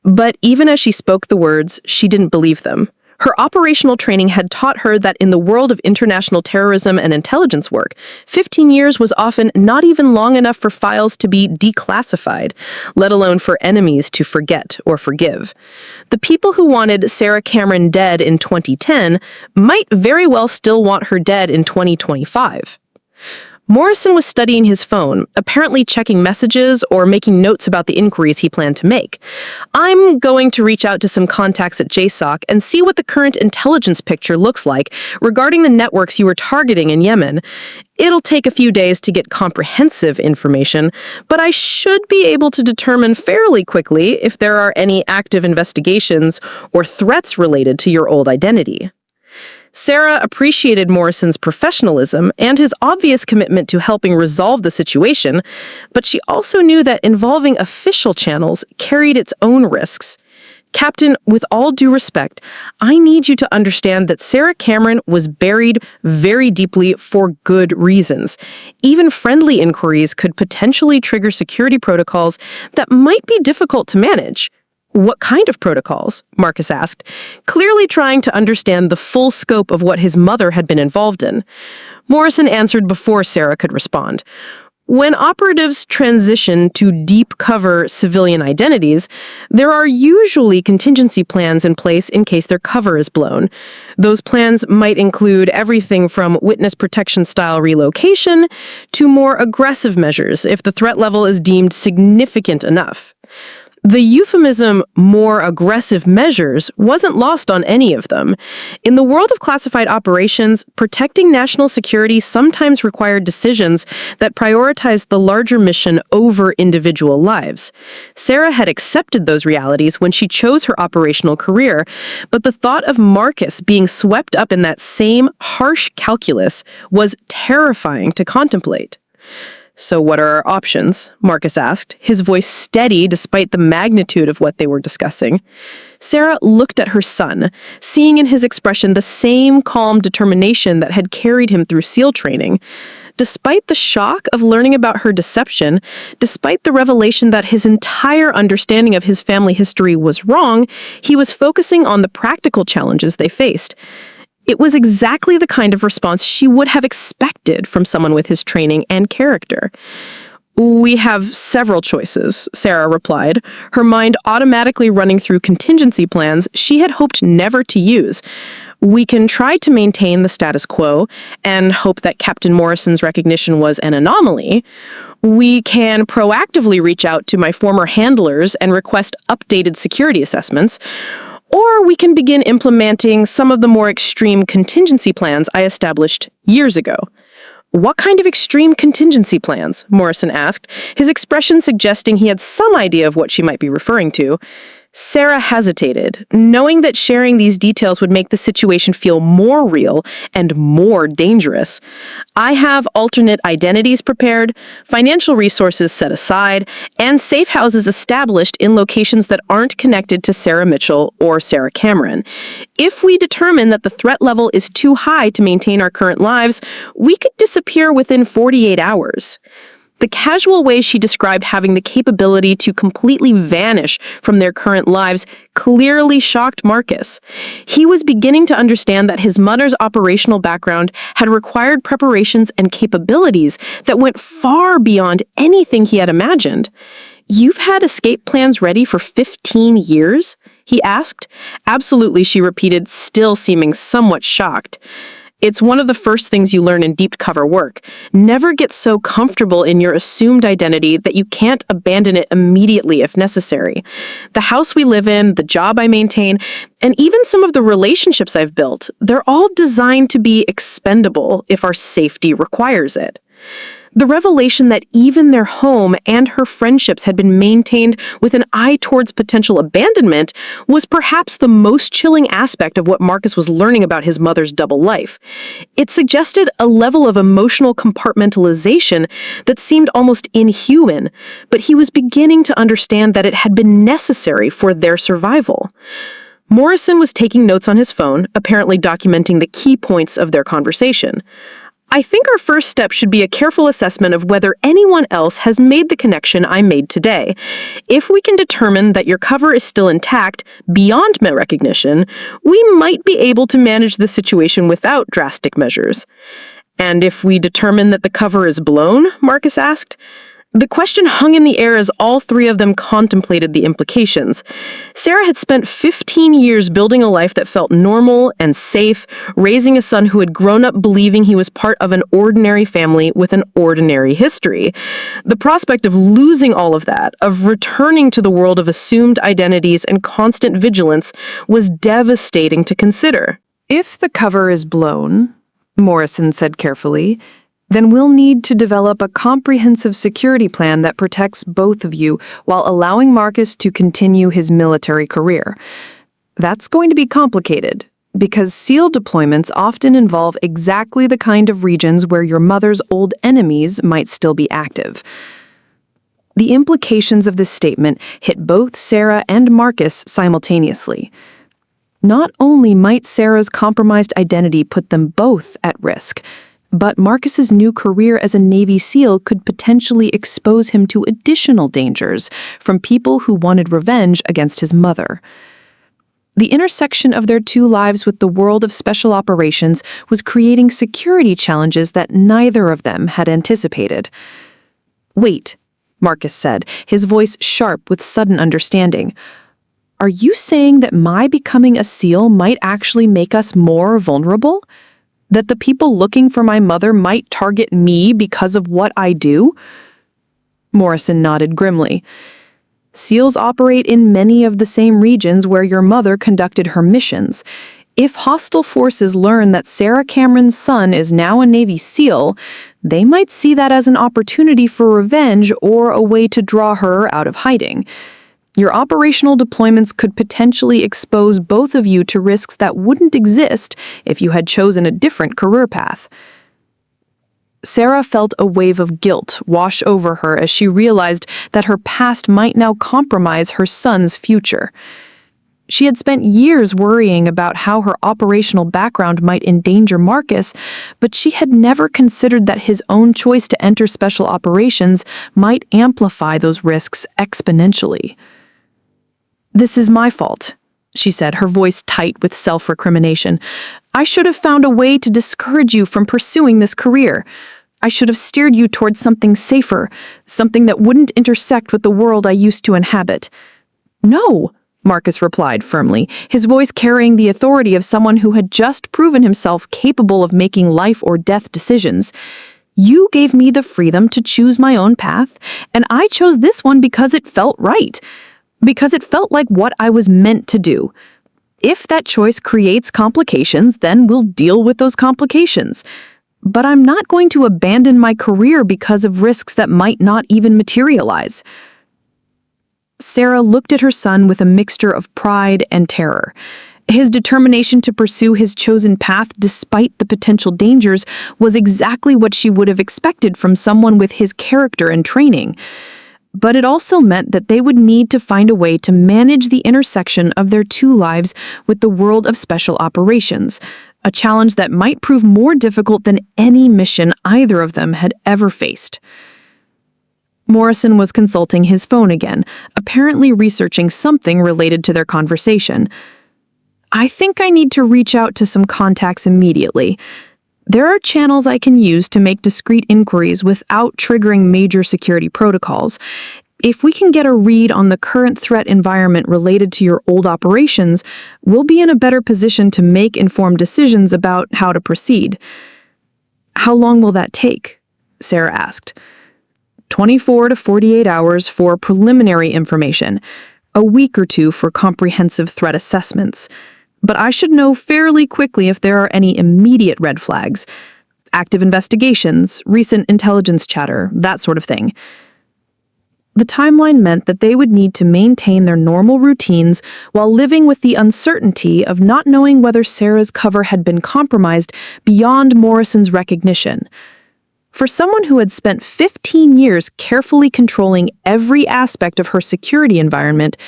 But even as she spoke the words, she didn't believe them. Her operational training had taught her that in the world of international terrorism and intelligence work, 15 years was often not even long enough for files to be declassified, let alone for enemies to forget or forgive. The people who wanted Sarah Cameron dead in 2010 might very well still want her dead in 2025. Morrison was studying his phone, apparently checking messages or making notes about the inquiries he planned to make. I'm going to reach out to some contacts at JSOC and see what the current intelligence picture looks like regarding the networks you were targeting in Yemen. It'll take a few days to get comprehensive information, but I should be able to determine fairly quickly if there are any active investigations or threats related to your old identity. Sarah appreciated Morrison's professionalism and his obvious commitment to helping resolve the situation, but she also knew that involving official channels carried its own risks. Captain, with all due respect, I need you to understand that Sarah Cameron was buried very deeply for good reasons. Even friendly inquiries could potentially trigger security protocols that might be difficult to manage. What kind of protocols? Marcus asked, clearly trying to understand the full scope of what his mother had been involved in. Morrison answered before Sarah could respond. When operatives transition to deep cover civilian identities, there are usually contingency plans in place in case their cover is blown. Those plans might include everything from witness protection style relocation to more aggressive measures if the threat level is deemed significant enough. The euphemism, more aggressive measures, wasn't lost on any of them. In the world of classified operations, protecting national security sometimes required decisions that prioritized the larger mission over individual lives. Sarah had accepted those realities when she chose her operational career, but the thought of Marcus being swept up in that same harsh calculus was terrifying to contemplate. "So what are our options?" Marcus asked, his voice steady despite the magnitude of what they were discussing. Sarah looked at her son, seeing in his expression the same calm determination that had carried him through SEAL training. Despite the shock of learning about her deception, despite the revelation that his entire understanding of his family history was wrong, he was focusing on the practical challenges they faced. It was exactly the kind of response she would have expected from someone with his training and character. "We have several choices," Sarah replied, her mind automatically running through contingency plans she had hoped never to use. "We can try to maintain the status quo and hope that Captain Morrison's recognition was an anomaly. We can proactively reach out to my former handlers and request updated security assessments. Or we can begin implementing some of the more extreme contingency plans I established years ago." "What kind of extreme contingency plans?" Morrison asked, his expression suggesting he had some idea of what she might be referring to. Sarah hesitated, knowing that sharing these details would make the situation feel more real and more dangerous. "I have alternate identities prepared, financial resources set aside, and safe houses established in locations that aren't connected to Sarah Mitchell or Sarah Cameron. If we determine that the threat level is too high to maintain our current lives, we could disappear within 48 hours. The casual way she described having the capability to completely vanish from their current lives clearly shocked Marcus. He was beginning to understand that his mother's operational background had required preparations and capabilities that went far beyond anything he had imagined. "You've had escape plans ready for 15 years?" he asked. "Absolutely," she repeated, still seeming somewhat shocked. "It's one of the first things you learn in deep cover work. Never get so comfortable in your assumed identity that you can't abandon it immediately if necessary. The house we live in, the job I maintain, and even some of the relationships I've built, they're all designed to be expendable if our safety requires it." The revelation that even their home and her friendships had been maintained with an eye towards potential abandonment was perhaps the most chilling aspect of what Marcus was learning about his mother's double life. It suggested a level of emotional compartmentalization that seemed almost inhuman, but he was beginning to understand that it had been necessary for their survival. Morrison was taking notes on his phone, apparently documenting the key points of their conversation. "I think our first step should be a careful assessment of whether anyone else has made the connection I made today. If we can determine that your cover is still intact beyond my recognition, we might be able to manage the situation without drastic measures." "And if we determine that the cover is blown?" Marcus asked. The question hung in the air as all three of them contemplated the implications. Sarah had spent 15 years building a life that felt normal and safe, raising a son who had grown up believing he was part of an ordinary family with an ordinary history. The prospect of losing all of that, of returning to the world of assumed identities and constant vigilance, was devastating to consider. "If the cover is blown," Morrison said carefully, "then we'll need to develop a comprehensive security plan that protects both of you while allowing Marcus to continue his military career. That's going to be complicated, because SEAL deployments often involve exactly the kind of regions where your mother's old enemies might still be active." The implications of this statement hit both Sarah and Marcus simultaneously. Not only might Sarah's compromised identity put them both at risk, but Marcus's new career as a Navy SEAL could potentially expose him to additional dangers from people who wanted revenge against his mother. The intersection of their two lives with the world of special operations was creating security challenges that neither of them had anticipated. "Wait," Marcus said, his voice sharp with sudden understanding. "Are you saying that my becoming a SEAL might actually make us more vulnerable? That the people looking for my mother might target me because of what I do?" Morrison nodded grimly. SEALs operate in many of the same regions where your mother conducted her missions. If hostile forces learn that Sarah Cameron's son is now a Navy SEAL, they might see that as an opportunity for revenge or a way to draw her out of hiding. Your operational deployments could potentially expose both of you to risks that wouldn't exist if you had chosen a different career path. Sarah felt a wave of guilt wash over her as she realized that her past might now compromise her son's future. She had spent years worrying about how her operational background might endanger Marcus, but she had never considered that his own choice to enter special operations might amplify those risks exponentially. "This is my fault," she said, her voice tight with self-recrimination. "I should have found a way to discourage you from pursuing this career. I should have steered you towards something safer, something that wouldn't intersect with the world I used to inhabit." "No," Marcus replied firmly, his voice carrying the authority of someone who had just proven himself capable of making life or death decisions. "You gave me the freedom to choose my own path, and I chose this one because it felt right, because it felt like what I was meant to do. If that choice creates complications, then we'll deal with those complications. But I'm not going to abandon my career because of risks that might not even materialize." Sarah looked at her son with a mixture of pride and terror. His determination to pursue his chosen path despite the potential dangers was exactly what she would have expected from someone with his character and training. But it also meant that they would need to find a way to manage the intersection of their two lives with the world of special operations, a challenge that might prove more difficult than any mission either of them had ever faced. Morrison was consulting his phone again, apparently researching something related to their conversation. "I think I need to reach out to some contacts immediately. There are channels I can use to make discreet inquiries without triggering major security protocols. If we can get a read on the current threat environment related to your old operations, we'll be in a better position to make informed decisions about how to proceed." "How long will that take?" Sarah asked. 24 to 48 hours for preliminary information, a week or two for comprehensive threat assessments. But I should know fairly quickly if there are any immediate red flags. Active investigations, recent intelligence chatter, that sort of thing. The timeline meant that they would need to maintain their normal routines while living with the uncertainty of not knowing whether Sarah's cover had been compromised beyond Morrison's recognition. For someone who had spent 15 years carefully controlling every aspect of her security environment,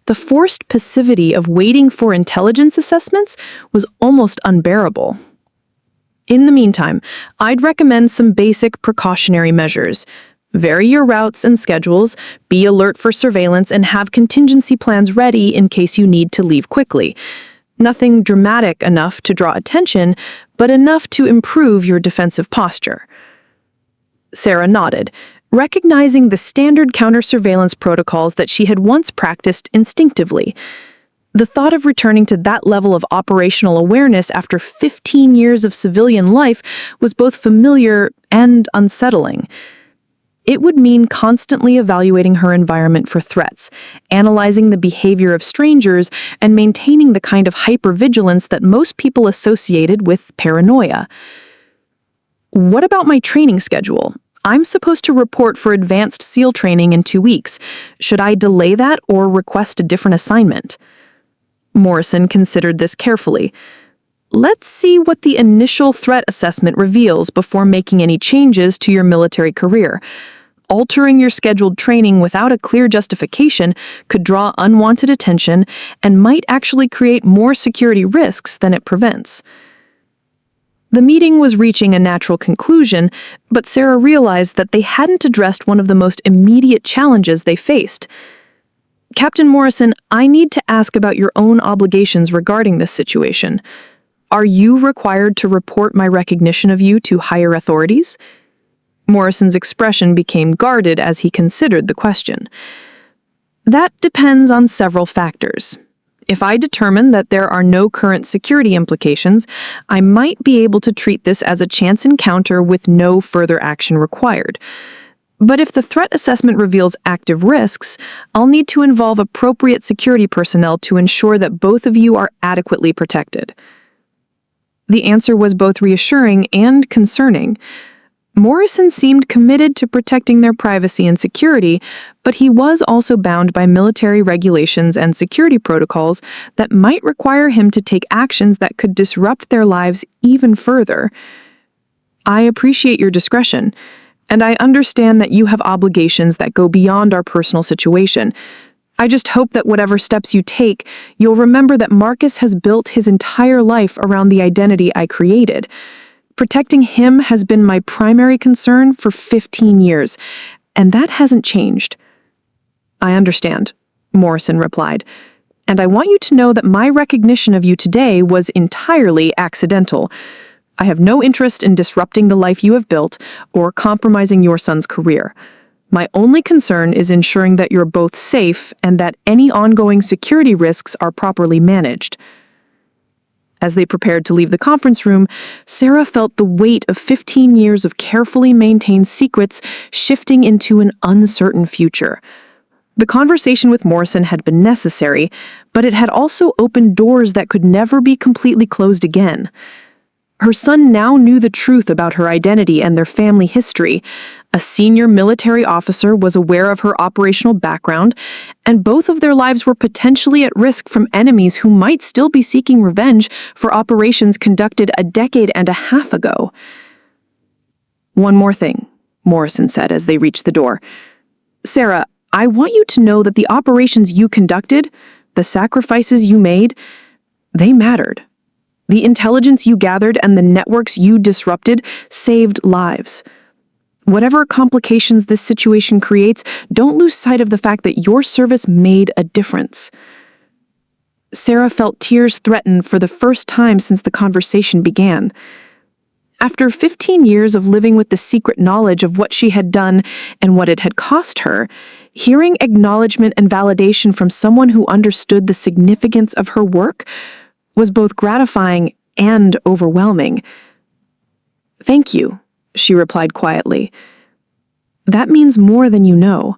the forced passivity of waiting for intelligence assessments was almost unbearable. In the meantime, I'd recommend some basic precautionary measures. Vary your routes and schedules, be alert for surveillance, and have contingency plans ready in case you need to leave quickly. Nothing dramatic enough to draw attention, but enough to improve your defensive posture. Sarah nodded, recognizing the standard counter-surveillance protocols that she had once practiced instinctively. The thought of returning to that level of operational awareness after 15 years of civilian life was both familiar and unsettling. It would mean constantly evaluating her environment for threats, analyzing the behavior of strangers, and maintaining the kind of hypervigilance that most people associated with paranoia. "What about my training schedule? I'm supposed to report for advanced SEAL training in 2 weeks. Should I delay that or request a different assignment?" Morrison considered this carefully. "Let's see what the initial threat assessment reveals before making any changes to your military career. Altering your scheduled training without a clear justification could draw unwanted attention and might actually create more security risks than it prevents." The meeting was reaching a natural conclusion, but Sarah realized that they hadn't addressed one of the most immediate challenges they faced. "Captain Morrison, I need to ask about your own obligations regarding this situation. Are you required to report my recognition of you to higher authorities?" Morrison's expression became guarded as he considered the question. "That depends on several factors. If I determine that there are no current security implications, I might be able to treat this as a chance encounter with no further action required. But if the threat assessment reveals active risks, I'll need to involve appropriate security personnel to ensure that both of you are adequately protected." The answer was both reassuring and concerning. Morrison seemed committed to protecting their privacy and security, but he was also bound by military regulations and security protocols that might require him to take actions that could disrupt their lives even further. "I appreciate your discretion, and I understand that you have obligations that go beyond our personal situation. I just hope that whatever steps you take, you'll remember that Marcus has built his entire life around the identity I created. Protecting him has been my primary concern for 15 years, and that hasn't changed." "I understand," Morrison replied, "and I want you to know that my recognition of you today was entirely accidental. I have no interest in disrupting the life you have built or compromising your son's career. My only concern is ensuring that you're both safe and that any ongoing security risks are properly managed." As they prepared to leave the conference room, Sarah felt the weight of 15 years of carefully maintained secrets shifting into an uncertain future. The conversation with Morrison had been necessary, but it had also opened doors that could never be completely closed again. Her son now knew the truth about her identity and their family history. A senior military officer was aware of her operational background, and both of their lives were potentially at risk from enemies who might still be seeking revenge for operations conducted a decade and a half ago. "One more thing," Morrison said as they reached the door. "Sarah, I want you to know that the operations you conducted, the sacrifices you made, they mattered. The intelligence you gathered and the networks you disrupted saved lives. Whatever complications this situation creates, don't lose sight of the fact that your service made a difference." Sarah felt tears threaten for the first time since the conversation began. After 15 years of living with the secret knowledge of what she had done and what it had cost her, hearing acknowledgement and validation from someone who understood the significance of her work was both gratifying and overwhelming. "Thank you," she replied quietly. "That means more than you know."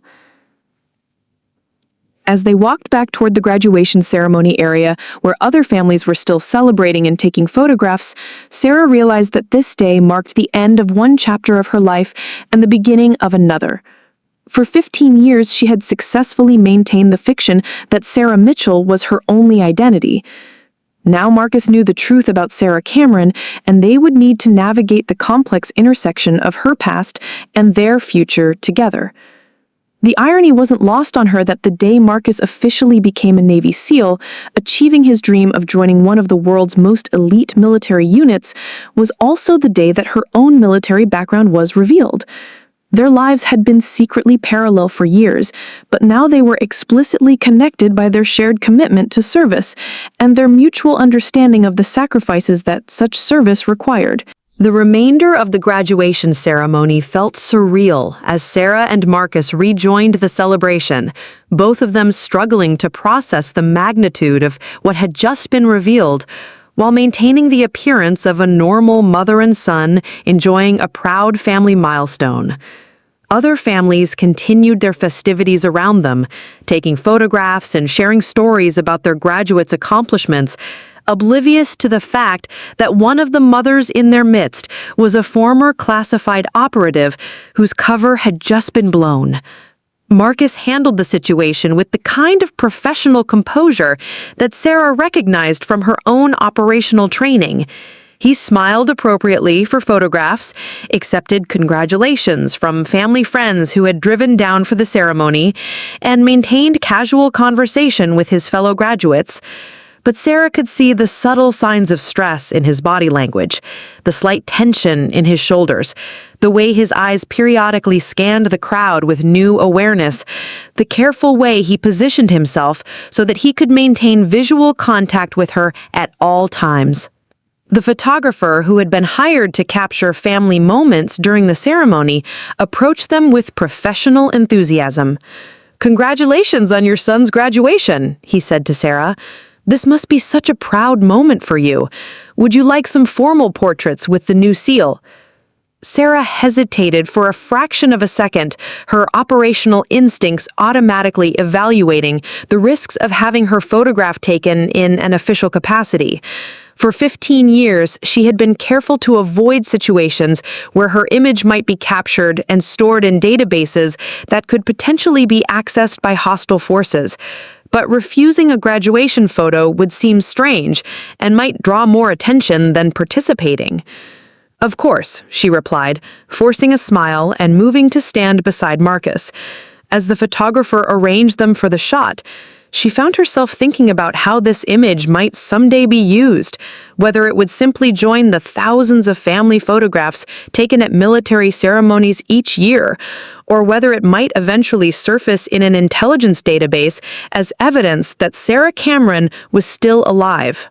As they walked back toward the graduation ceremony area, where other families were still celebrating and taking photographs, Sarah realized that this day marked the end of one chapter of her life and the beginning of another. For 15 years, she had successfully maintained the fiction that Sarah Mitchell was her only identity. Now Marcus knew the truth about Sarah Cameron, and they would need to navigate the complex intersection of her past and their future together. The irony wasn't lost on her that the day Marcus officially became a Navy SEAL, achieving his dream of joining one of the world's most elite military units, was also the day that her own military background was revealed. Their lives had been secretly parallel for years, but now they were explicitly connected by their shared commitment to service and their mutual understanding of the sacrifices that such service required. The remainder of the graduation ceremony felt surreal as Sarah and Marcus rejoined the celebration, both of them struggling to process the magnitude of what had just been revealed, while maintaining the appearance of a normal mother and son enjoying a proud family milestone. Other families continued their festivities around them, taking photographs and sharing stories about their graduates' accomplishments, oblivious to the fact that one of the mothers in their midst was a former classified operative whose cover had just been blown. Marcus handled the situation with the kind of professional composure that Sarah recognized from her own operational training. He smiled appropriately for photographs, accepted congratulations from family friends who had driven down for the ceremony, and maintained casual conversation with his fellow graduates. But Sarah could see the subtle signs of stress in his body language, the slight tension in his shoulders, the way his eyes periodically scanned the crowd with new awareness, the careful way he positioned himself so that he could maintain visual contact with her at all times. The photographer who had been hired to capture family moments during the ceremony approached them with professional enthusiasm. "Congratulations on your son's graduation," he said to Sarah. "This must be such a proud moment for you. Would you like some formal portraits with the new SEAL?" Sarah hesitated for a fraction of a second, her operational instincts automatically evaluating the risks of having her photograph taken in an official capacity. For 15 years, she had been careful to avoid situations where her image might be captured and stored in databases that could potentially be accessed by hostile forces. But refusing a graduation photo would seem strange and might draw more attention than participating. "Of course," she replied, forcing a smile and moving to stand beside Marcus. As the photographer arranged them for the shot, she found herself thinking about how this image might someday be used, whether it would simply join the thousands of family photographs taken at military ceremonies each year, or whether it might eventually surface in an intelligence database as evidence that Sarah Cameron was still alive.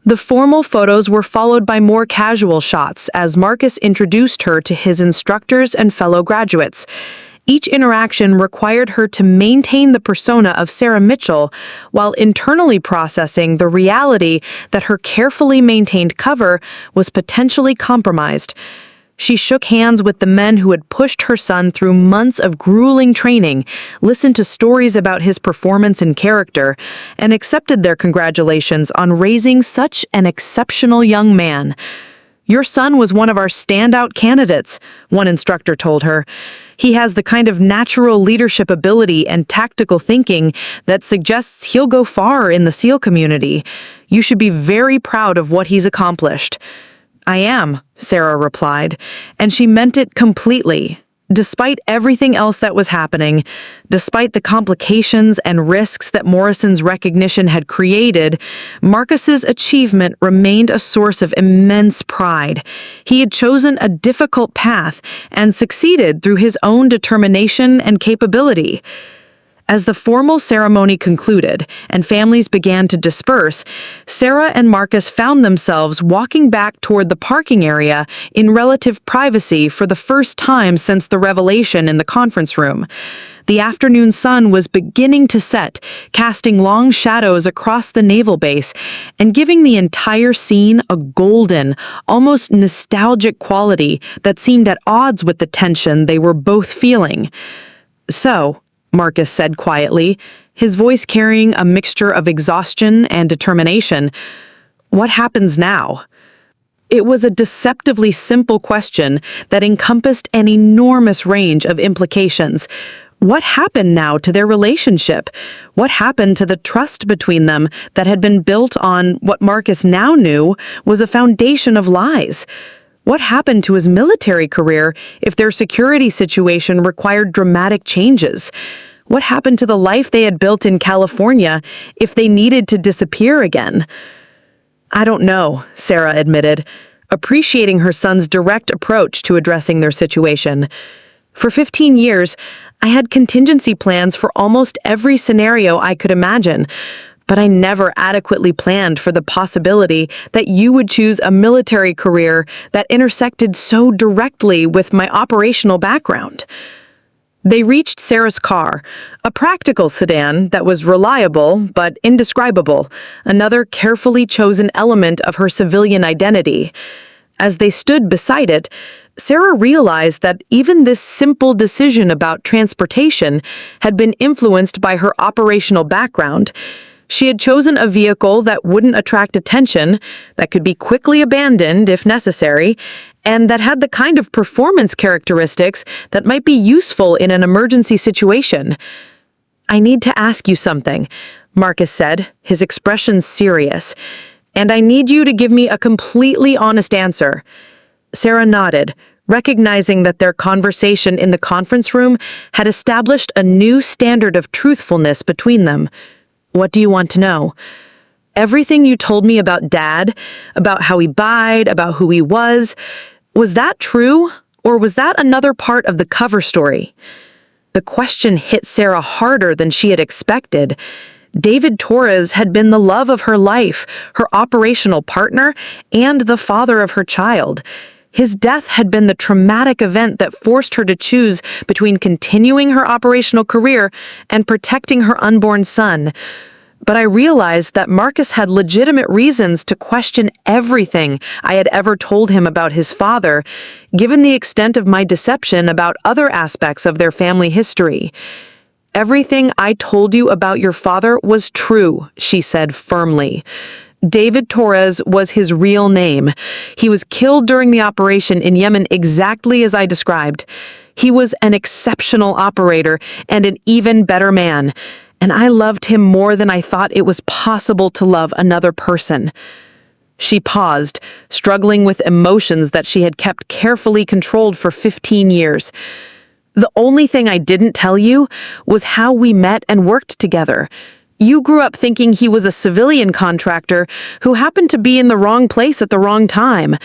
The formal photos were followed by more casual shots as Marcus introduced her to his instructors and fellow graduates. Each interaction required her to maintain the persona of Sarah Mitchell while internally processing the reality that her carefully maintained cover was potentially compromised. She shook hands with the men who had pushed her son through months of grueling training, listened to stories about his performance and character, and accepted their congratulations on raising such an exceptional young man. "Your son was one of our standout candidates," one instructor told her. "He has the kind of natural leadership ability and tactical thinking that suggests he'll go far in the SEAL community. You should be very proud of what he's accomplished." "I am," Sarah replied, and she meant it completely. Despite everything else that was happening, despite the complications and risks that Morrison's recognition had created, Marcus's achievement remained a source of immense pride. He had chosen a difficult path and succeeded through his own determination and capability. As the formal ceremony concluded and families began to disperse, Sarah and Marcus found themselves walking back toward the parking area in relative privacy for the first time since the revelation in the conference room. The afternoon sun was beginning to set, casting long shadows across the naval base and giving the entire scene a golden, almost nostalgic quality that seemed at odds with the tension they were both feeling. "So," Marcus said quietly, his voice carrying a mixture of exhaustion and determination, "what happens now?" It was a deceptively simple question that encompassed an enormous range of implications. What happened now to their relationship? What happened to the trust between them that had been built on what Marcus now knew was a foundation of lies? What happened to his military career if their security situation required dramatic changes? What happened to the life they had built in California if they needed to disappear again? "I don't know," Sarah admitted, appreciating her son's direct approach to addressing their situation. "For 15 years, I had contingency plans for almost every scenario I could imagine, but I never adequately planned for the possibility that you would choose a military career that intersected so directly with my operational background." They reached Sarah's car, a practical sedan that was reliable but indescribable, another carefully chosen element of her civilian identity. As they stood beside it, Sarah realized that even this simple decision about transportation had been influenced by her operational background. She had chosen a vehicle that wouldn't attract attention, that could be quickly abandoned if necessary, and that had the kind of performance characteristics that might be useful in an emergency situation. "I need to ask you something," Marcus said, his expression serious, "and I need you to give me a completely honest answer." Sarah nodded, recognizing that their conversation in the conference room had established a new standard of truthfulness between them. "What do you want to know?" "Everything you told me about Dad, about how he died, about who he was that true, or was that another part of the cover story?" The question hit Sarah harder than she had expected. David Torres had been the love of her life, her operational partner, and the father of her child. His death had been the traumatic event that forced her to choose between continuing her operational career and protecting her unborn son. But I realized that Marcus had legitimate reasons to question everything I had ever told him about his father, given the extent of my deception about other aspects of their family history. "Everything I told you about your father was true," she said firmly. David Torres was his real name. He was killed during the operation in Yemen exactly as I described. He was an exceptional operator and an even better man, and I loved him more than I thought it was possible to love another person. She paused, struggling with emotions that she had kept carefully controlled for 15 years. "The only thing I didn't tell you was how we met and worked together. You grew up thinking he was a civilian contractor who happened to be in the wrong place at the wrong time.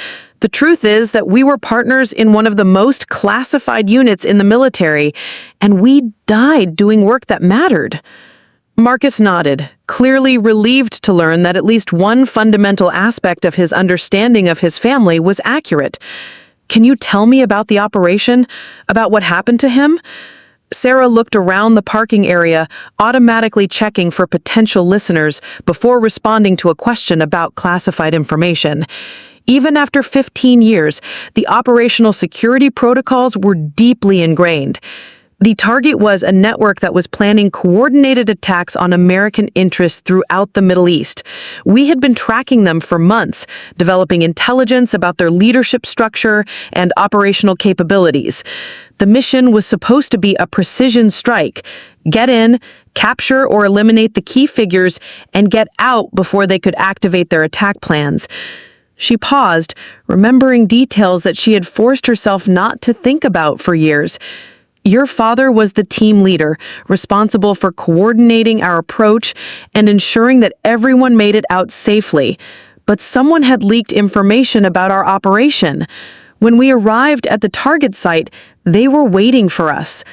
The truth is that we were partners in one of the most classified units in the military, and we died doing work that mattered." Marcus nodded, clearly relieved to learn that at least one fundamental aspect of his understanding of his family was accurate. "Can you tell me about the operation? About what happened to him?" Sarah looked around the parking area, automatically checking for potential listeners before responding to a question about classified information. Even after 15 years, the operational security protocols were deeply ingrained. The target was a network that was planning coordinated attacks on American interests throughout the Middle East. We had been tracking them for months, developing intelligence about their leadership structure and operational capabilities. The mission was supposed to be a precision strike. Get in, capture or eliminate the key figures, and get out before they could activate their attack plans. She paused, remembering details that she had forced herself not to think about for years. "Your father was the team leader, responsible for coordinating our approach and ensuring that everyone made it out safely. But someone had leaked information about our operation. When we arrived at the target site, they were waiting for us."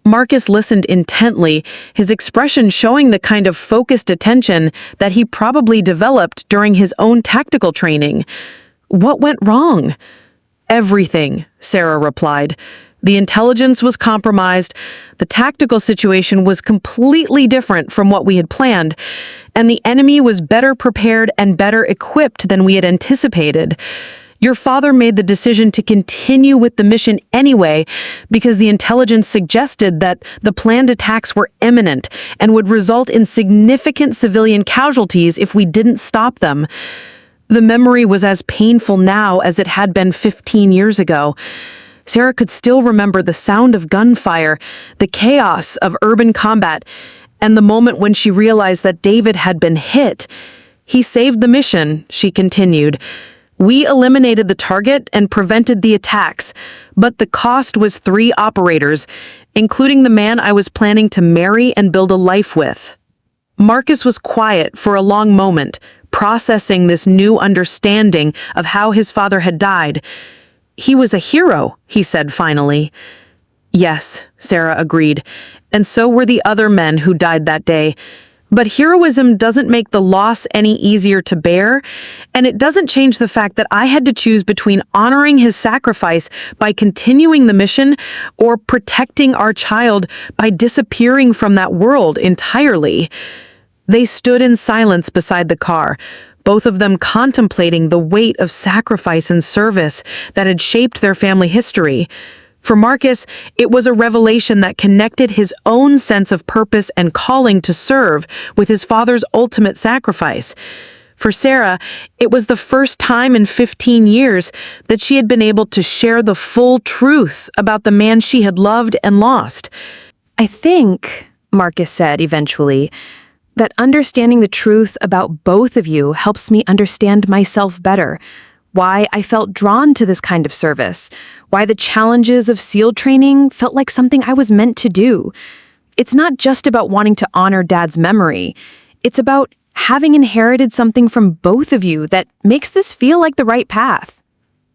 Marcus listened intently, his expression showing the kind of focused attention that he probably developed during his own tactical training. "What went wrong?" "Everything," Sarah replied. "The intelligence was compromised, the tactical situation was completely different from what we had planned, and the enemy was better prepared and better equipped than we had anticipated. Your father made the decision to continue with the mission anyway because the intelligence suggested that the planned attacks were imminent and would result in significant civilian casualties if we didn't stop them." The memory was as painful now as it had been 15 years ago. Sarah could still remember the sound of gunfire, the chaos of urban combat, and the moment when she realized that David had been hit. "He saved the mission," she continued. "We eliminated the target and prevented the attacks, but the cost was 3 operators, including the man I was planning to marry and build a life with." Marcus was quiet for a long moment, processing this new understanding of how his father had died. "He was a hero," he said finally. "Yes," Sarah agreed, "and so were the other men who died that day. But heroism doesn't make the loss any easier to bear, and it doesn't change the fact that I had to choose between honoring his sacrifice by continuing the mission or protecting our child by disappearing from that world entirely." They stood in silence beside the car, both of them contemplating the weight of sacrifice and service that had shaped their family history. For Marcus, it was a revelation that connected his own sense of purpose and calling to serve with his father's ultimate sacrifice. For Sarah, it was the first time in 15 years that she had been able to share the full truth about the man she had loved and lost. "I think," Marcus said eventually, "that understanding the truth about both of you helps me understand myself better, why I felt drawn to this kind of service, why the challenges of SEAL training felt like something I was meant to do. It's not just about wanting to honor Dad's memory. It's about having inherited something from both of you that makes this feel like the right path."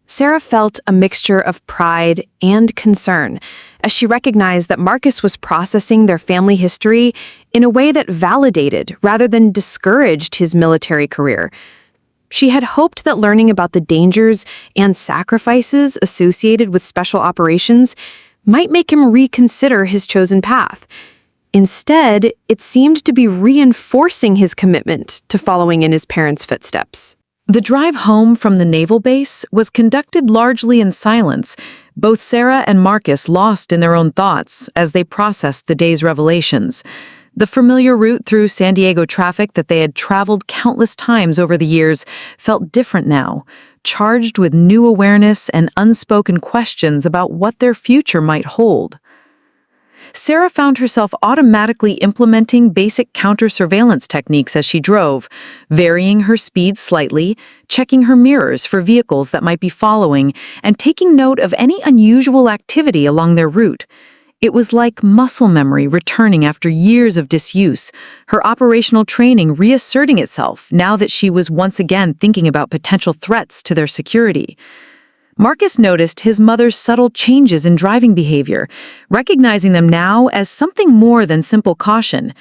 Sarah felt a mixture of pride and concern as she recognized that Marcus was processing their family history in a way that validated rather than discouraged his military career. She had hoped that learning about the dangers and sacrifices associated with special operations might make him reconsider his chosen path. Instead, it seemed to be reinforcing his commitment to following in his parents' footsteps. The drive home from the naval base was conducted largely in silence, both Sarah and Marcus lost in their own thoughts as they processed the day's revelations. The familiar route through San Diego traffic that they had traveled countless times over the years felt different now, charged with new awareness and unspoken questions about what their future might hold. Sarah found herself automatically implementing basic counter-surveillance techniques as she drove, varying her speed slightly, checking her mirrors for vehicles that might be following, and taking note of any unusual activity along their route. It was like muscle memory returning after years of disuse, her operational training reasserting itself now that she was once again thinking about potential threats to their security. Marcus noticed his mother's subtle changes in driving behavior, recognizing them now as something more than simple caution.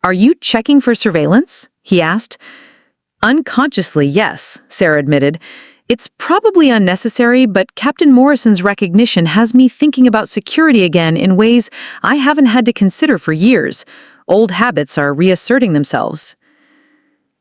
"Are you checking for surveillance?" he asked. "Unconsciously, yes," Sarah admitted. "It's probably unnecessary, but Captain Morrison's recognition has me thinking about security again in ways I haven't had to consider for years. Old habits are reasserting themselves."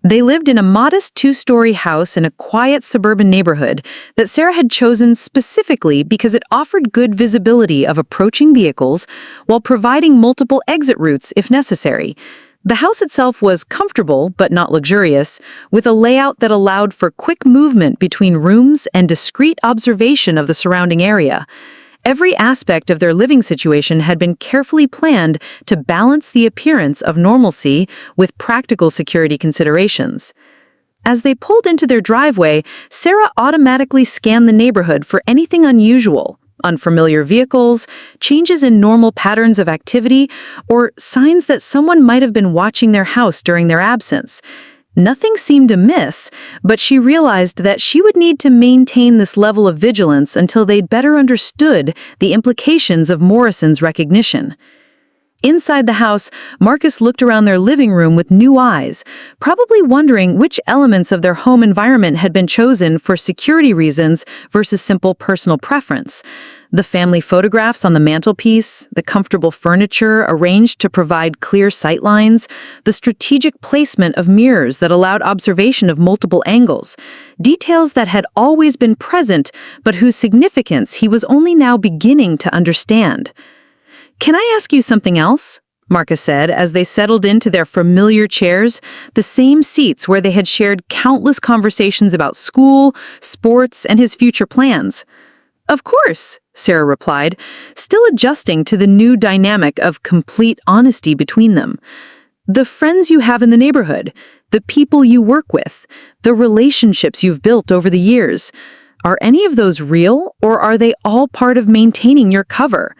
They lived in a modest two-story house in a quiet suburban neighborhood that Sarah had chosen specifically because it offered good visibility of approaching vehicles while providing multiple exit routes if necessary. The house itself was comfortable but not luxurious, with a layout that allowed for quick movement between rooms and discreet observation of the surrounding area. Every aspect of their living situation had been carefully planned to balance the appearance of normalcy with practical security considerations. As they pulled into their driveway, Sarah automatically scanned the neighborhood for anything unusual, unfamiliar vehicles, changes in normal patterns of activity, or signs that someone might have been watching their house during their absence. Nothing seemed amiss, but she realized that she would need to maintain this level of vigilance until they'd better understood the implications of Morrison's recognition. Inside the house, Marcus looked around their living room with new eyes, probably wondering which elements of their home environment had been chosen for security reasons versus simple personal preference. The family photographs on the mantelpiece, the comfortable furniture arranged to provide clear sightlines, the strategic placement of mirrors that allowed observation of multiple angles, details that had always been present but whose significance he was only now beginning to understand. "Can I ask you something else?" Marcus said as they settled into their familiar chairs, the same seats where they had shared countless conversations about school, sports, and his future plans. "Of course," Sarah replied, still adjusting to the new dynamic of complete honesty between them. "The friends you have in the neighborhood, the people you work with, the relationships you've built over the years, are any of those real, or are they all part of maintaining your cover?"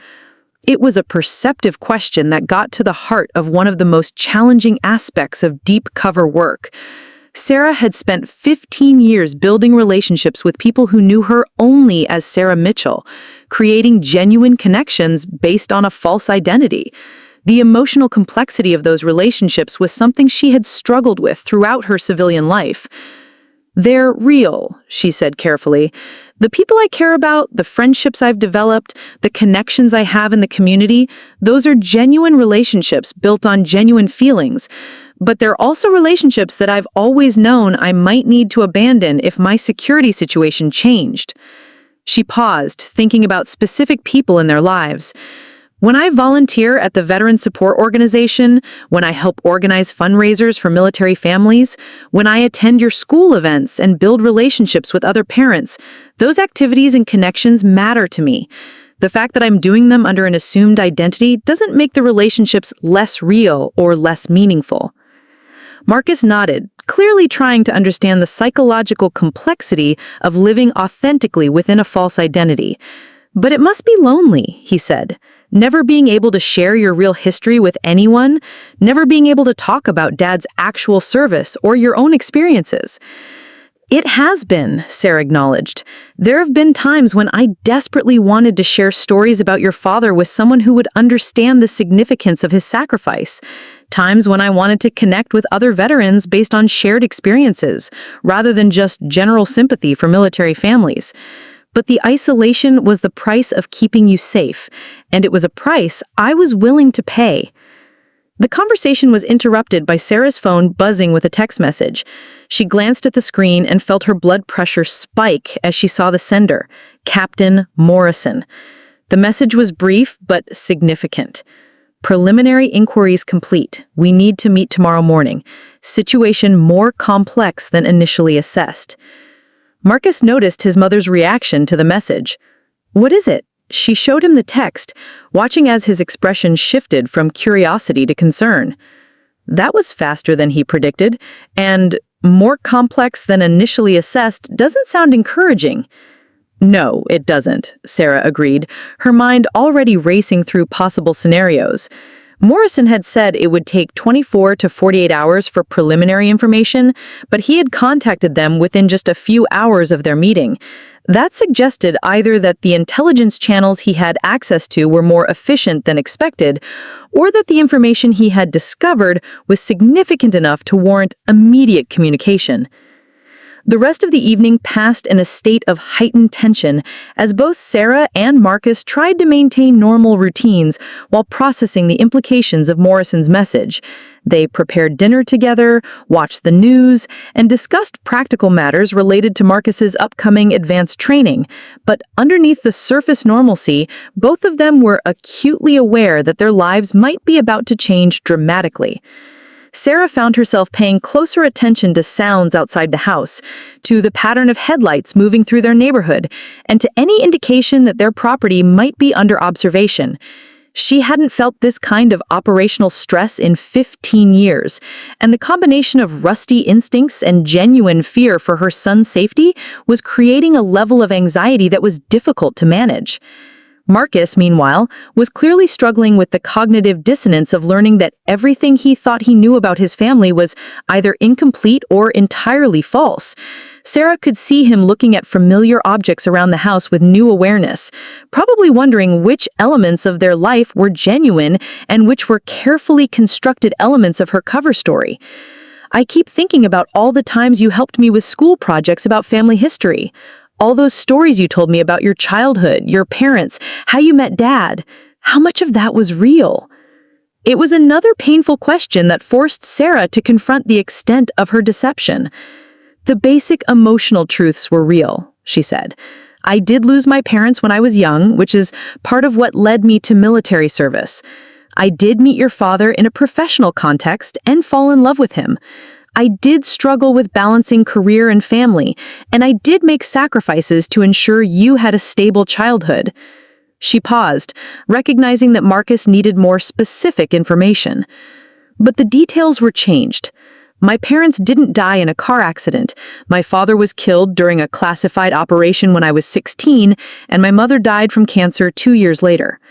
It was a perceptive question that got to the heart of one of the most challenging aspects of deep cover work. Sarah had spent 15 years building relationships with people who knew her only as Sarah Mitchell, creating genuine connections based on a false identity. The emotional complexity of those relationships was something she had struggled with throughout her civilian life. "They're real," she said carefully. "The people I care about, the friendships I've developed, the connections I have in the community, those are genuine relationships built on genuine feelings. But they're also relationships that I've always known I might need to abandon if my security situation changed." She paused, thinking about specific people in their lives. "When I volunteer at the Veteran Support Organization, when I help organize fundraisers for military families, when I attend your school events and build relationships with other parents, those activities and connections matter to me. The fact that I'm doing them under an assumed identity doesn't make the relationships less real or less meaningful." Marcus nodded, clearly trying to understand the psychological complexity of living authentically within a false identity. "But it must be lonely," he said. "Never being able to share your real history with anyone, never being able to talk about Dad's actual service or your own experiences." "It has been," Sarah acknowledged. "There have been times when I desperately wanted to share stories about your father with someone who would understand the significance of his sacrifice. Times when I wanted to connect with other veterans based on shared experiences, rather than just general sympathy for military families. But the isolation was the price of keeping you safe, and it was a price I was willing to pay." The conversation was interrupted by Sarah's phone buzzing with a text message. She glanced at the screen and felt her blood pressure spike as she saw the sender, Captain Morrison. The message was brief but significant. Preliminary inquiries complete. We need to meet tomorrow morning. Situation more complex than initially assessed. Marcus noticed his mother's reaction to the message. What is it? She showed him the text, watching as his expression shifted from curiosity to concern. That was faster than he predicted, and more complex than initially assessed doesn't sound encouraging. No, it doesn't, Sarah agreed, her mind already racing through possible scenarios. Morrison had said it would take 24 to 48 hours for preliminary information, but he had contacted them within just a few hours of their meeting. That suggested either that the intelligence channels he had access to were more efficient than expected, or that the information he had discovered was significant enough to warrant immediate communication. The rest of the evening passed in a state of heightened tension as both Sarah and Marcus tried to maintain normal routines while processing the implications of Morrison's message. They prepared dinner together, watched the news, and discussed practical matters related to Marcus's upcoming advanced training. But underneath the surface normalcy, both of them were acutely aware that their lives might be about to change dramatically. Sarah found herself paying closer attention to sounds outside the house, to the pattern of headlights moving through their neighborhood, and to any indication that their property might be under observation. She hadn't felt this kind of operational stress in 15 years, and the combination of rusty instincts and genuine fear for her son's safety was creating a level of anxiety that was difficult to manage. Marcus, meanwhile, was clearly struggling with the cognitive dissonance of learning that everything he thought he knew about his family was either incomplete or entirely false. Sarah could see him looking at familiar objects around the house with new awareness, probably wondering which elements of their life were genuine and which were carefully constructed elements of her cover story. I keep thinking about all the times you helped me with school projects about family history. All those stories you told me about your childhood, your parents, how you met Dad. How much of that was real? It was another painful question that forced Sarah to confront the extent of her deception. The basic emotional truths were real, she said. I did lose my parents when I was young, which is part of what led me to military service. I did meet your father in a professional context and fall in love with him. I did struggle with balancing career and family, and I did make sacrifices to ensure you had a stable childhood. She paused, recognizing that Marcus needed more specific information. But the details were changed. My parents didn't die in a car accident. My father was killed during a classified operation when I was 16, and my mother died from cancer 2 years later.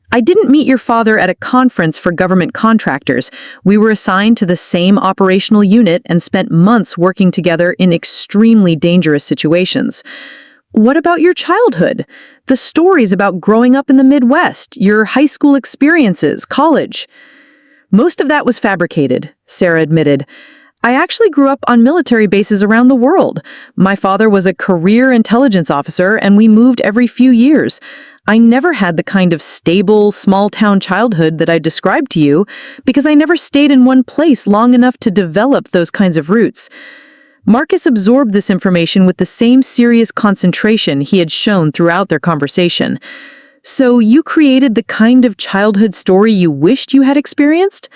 I didn't meet your father at a conference for government contractors. We were assigned to the same operational unit and spent months working together in extremely dangerous situations. What about your childhood? The stories about growing up in the Midwest, your high school experiences, college. Most of that was fabricated, Sarah admitted. I actually grew up on military bases around the world. My father was a career intelligence officer, and we moved every few years. I never had the kind of stable, small-town childhood that I described to you because I never stayed in one place long enough to develop those kinds of roots. Marcus absorbed this information with the same serious concentration he had shown throughout their conversation. So you created the kind of childhood story you wished you had experienced?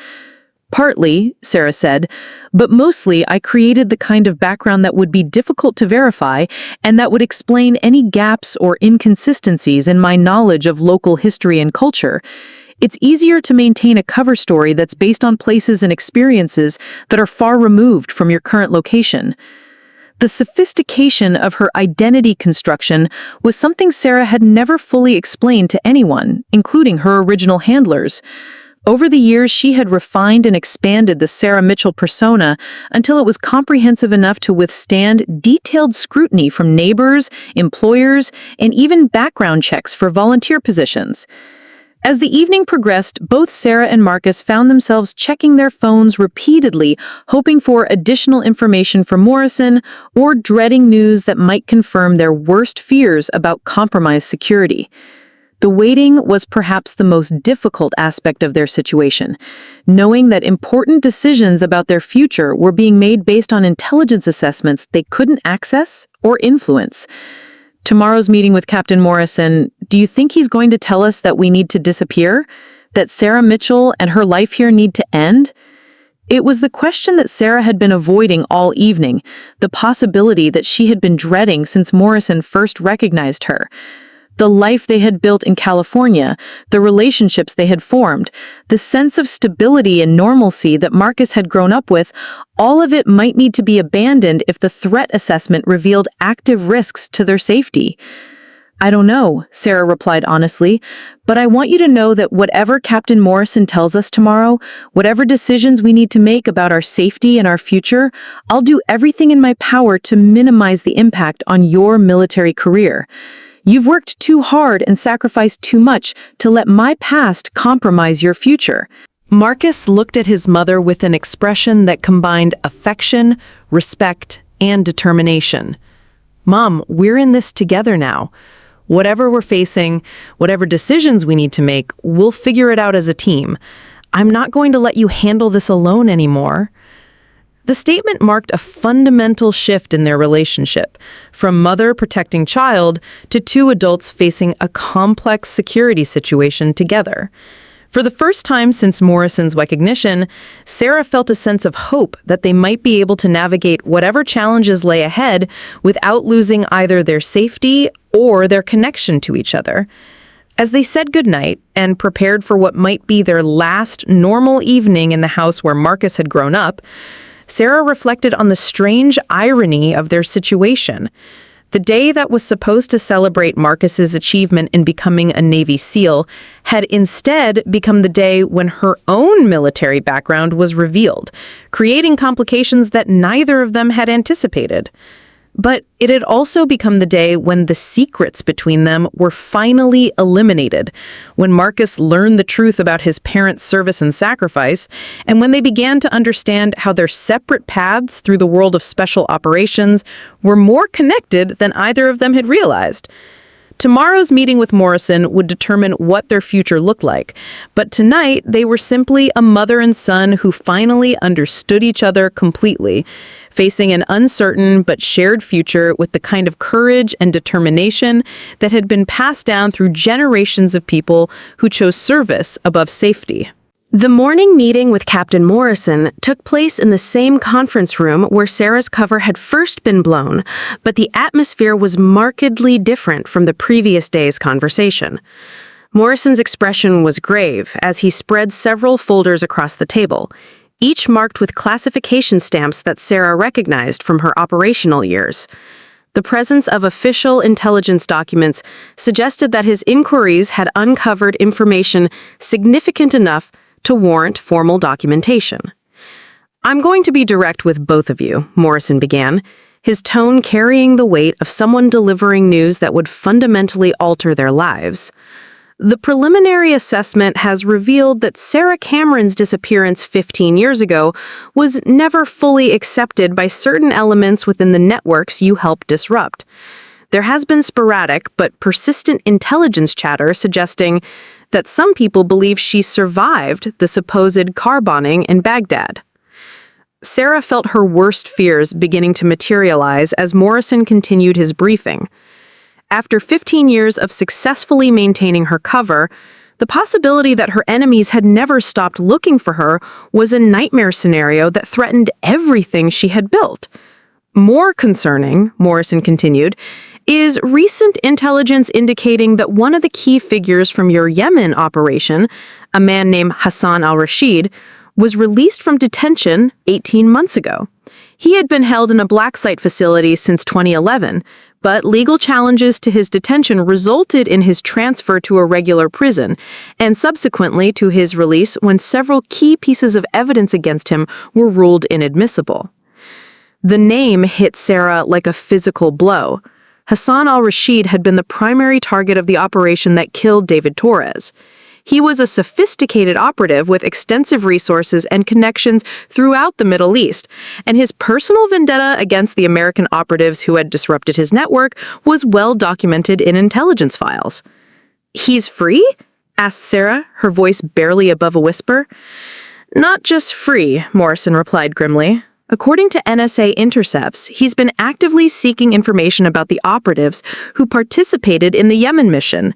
Partly, Sarah said, but mostly I created the kind of background that would be difficult to verify and that would explain any gaps or inconsistencies in my knowledge of local history and culture. It's easier to maintain a cover story that's based on places and experiences that are far removed from your current location. The sophistication of her identity construction was something Sarah had never fully explained to anyone, including her original handlers. Over the years, she had refined and expanded the Sarah Mitchell persona until it was comprehensive enough to withstand detailed scrutiny from neighbors, employers, and even background checks for volunteer positions. As the evening progressed, both Sarah and Marcus found themselves checking their phones repeatedly, hoping for additional information from Morrison or dreading news that might confirm their worst fears about compromised security. The waiting was perhaps the most difficult aspect of their situation, knowing that important decisions about their future were being made based on intelligence assessments they couldn't access or influence. Tomorrow's meeting with Captain Morrison, do you think he's going to tell us that we need to disappear? That Sarah Mitchell and her life here need to end? It was the question that Sarah had been avoiding all evening, the possibility that she had been dreading since Morrison first recognized her. The life they had built in California, the relationships they had formed, the sense of stability and normalcy that Marcus had grown up with, all of it might need to be abandoned if the threat assessment revealed active risks to their safety. I don't know, Sarah replied honestly, but I want you to know that whatever Captain Morrison tells us tomorrow, whatever decisions we need to make about our safety and our future, I'll do everything in my power to minimize the impact on your military career. You've worked too hard and sacrificed too much to let my past compromise your future. Marcus looked at his mother with an expression that combined affection, respect, and determination. Mom, we're in this together now. Whatever we're facing, whatever decisions we need to make, we'll figure it out as a team. I'm not going to let you handle this alone anymore. The statement marked a fundamental shift in their relationship, from mother protecting child to two adults facing a complex security situation together. For the first time since Morrison's recognition, Sarah felt a sense of hope that they might be able to navigate whatever challenges lay ahead without losing either their safety or their connection to each other. As they said goodnight and prepared for what might be their last normal evening in the house where Marcus had grown up, Sarah reflected on the strange irony of their situation. The day that was supposed to celebrate Marcus's achievement in becoming a Navy SEAL had instead become the day when her own military background was revealed, creating complications that neither of them had anticipated. But it had also become the day when the secrets between them were finally eliminated, when Marcus learned the truth about his parents' service and sacrifice, and when they began to understand how their separate paths through the world of special operations were more connected than either of them had realized. Tomorrow's meeting with Morrison would determine what their future looked like, but tonight they were simply a mother and son who finally understood each other completely, facing an uncertain but shared future with the kind of courage and determination that had been passed down through generations of people who chose service above safety. The morning meeting with Captain Morrison took place in the same conference room where Sarah's cover had first been blown, but the atmosphere was markedly different from the previous day's conversation. Morrison's expression was grave as he spread several folders across the table, each marked with classification stamps that Sarah recognized from her operational years. The presence of official intelligence documents suggested that his inquiries had uncovered information significant enough to warrant formal documentation. "I'm going to be direct with both of you," Morrison began, his tone carrying the weight of someone delivering news that would fundamentally alter their lives. The preliminary assessment has revealed that Sarah Cameron's disappearance 15 years ago was never fully accepted by certain elements within the networks you helped disrupt. There has been sporadic but persistent intelligence chatter suggesting that some people believe she survived the supposed car bombing in Baghdad. Sarah felt her worst fears beginning to materialize as Morrison continued his briefing. After 15 years of successfully maintaining her cover, the possibility that her enemies had never stopped looking for her was a nightmare scenario that threatened everything she had built. More concerning, Morrison continued, is recent intelligence indicating that one of the key figures from your Yemen operation, a man named Hassan al-Rashid, was released from detention 18 months ago. He had been held in a black site facility since 2011, but legal challenges to his detention resulted in his transfer to a regular prison, and subsequently to his release when several key pieces of evidence against him were ruled inadmissible. The name hit Sarah like a physical blow. Hassan al-Rashid had been the primary target of the operation that killed David Torres. He was a sophisticated operative with extensive resources and connections throughout the Middle East, and his personal vendetta against the American operatives who had disrupted his network was well documented in intelligence files. He's free? Asked Sarah, her voice barely above a whisper. Not just free, Morrison replied grimly. According to NSA intercepts, he's been actively seeking information about the operatives who participated in the Yemen mission.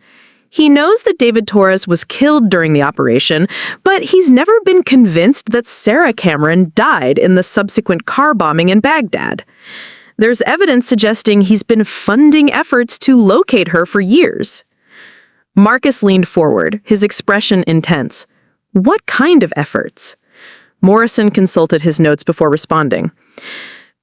He knows that David Torres was killed during the operation, but he's never been convinced that Sarah Cameron died in the subsequent car bombing in Baghdad. There's evidence suggesting he's been funding efforts to locate her for years. Marcus leaned forward, his expression intense. What kind of efforts? Morrison consulted his notes before responding.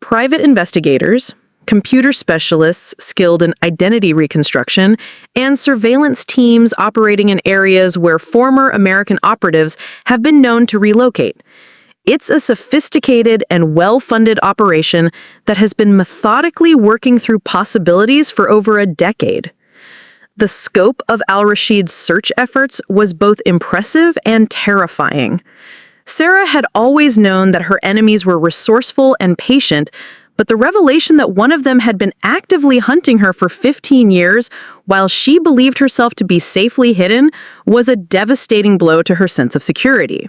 Private investigators, computer specialists skilled in identity reconstruction, and surveillance teams operating in areas where former American operatives have been known to relocate. It's a sophisticated and well-funded operation that has been methodically working through possibilities for over a decade. The scope of al-Rashid's search efforts was both impressive and terrifying. Sarah had always known that her enemies were resourceful and patient, but the revelation that one of them had been actively hunting her for 15 years while she believed herself to be safely hidden was a devastating blow to her sense of security.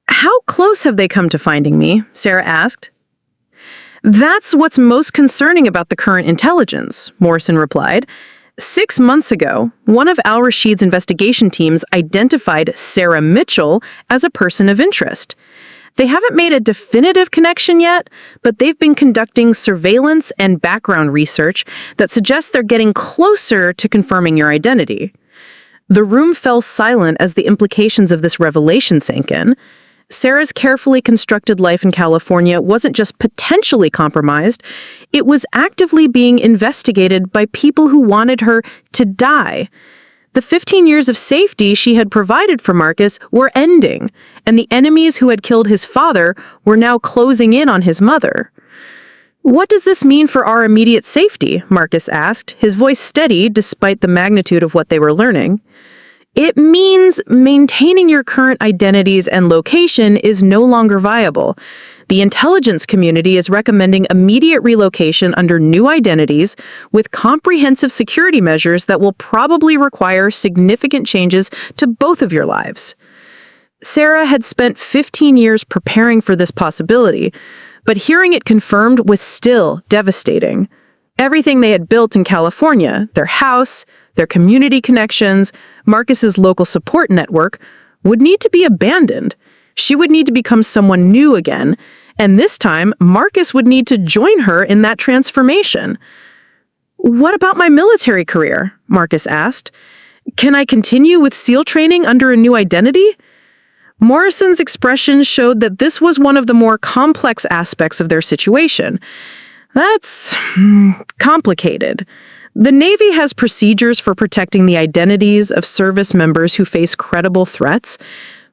How close have they come to finding me? Sarah asked. That's what's most concerning about the current intelligence, Morrison replied. 6 months ago, one of al-Rashid's investigation teams identified Sarah Mitchell as a person of interest. They haven't made a definitive connection yet, but they've been conducting surveillance and background research that suggests they're getting closer to confirming your identity. The room fell silent as the implications of this revelation sank in. Sarah's carefully constructed life in California wasn't just potentially compromised, it was actively being investigated by people who wanted her to die. The 15 years of safety she had provided for Marcus were ending, and the enemies who had killed his father were now closing in on his mother. What does this mean for our immediate safety? Marcus asked, his voice steady despite the magnitude of what they were learning. It means maintaining your current identities and location is no longer viable. The intelligence community is recommending immediate relocation under new identities with comprehensive security measures that will probably require significant changes to both of your lives. Sarah had spent 15 years preparing for this possibility, but hearing it confirmed was still devastating. Everything they had built in California, their house, their community connections, Marcus's local support network, would need to be abandoned. She would need to become someone new again, and this time, Marcus would need to join her in that transformation. What about my military career? Marcus asked. Can I continue with SEAL training under a new identity? Morrison's expression showed that this was one of the more complex aspects of their situation. That's complicated. The Navy has procedures for protecting the identities of service members who face credible threats,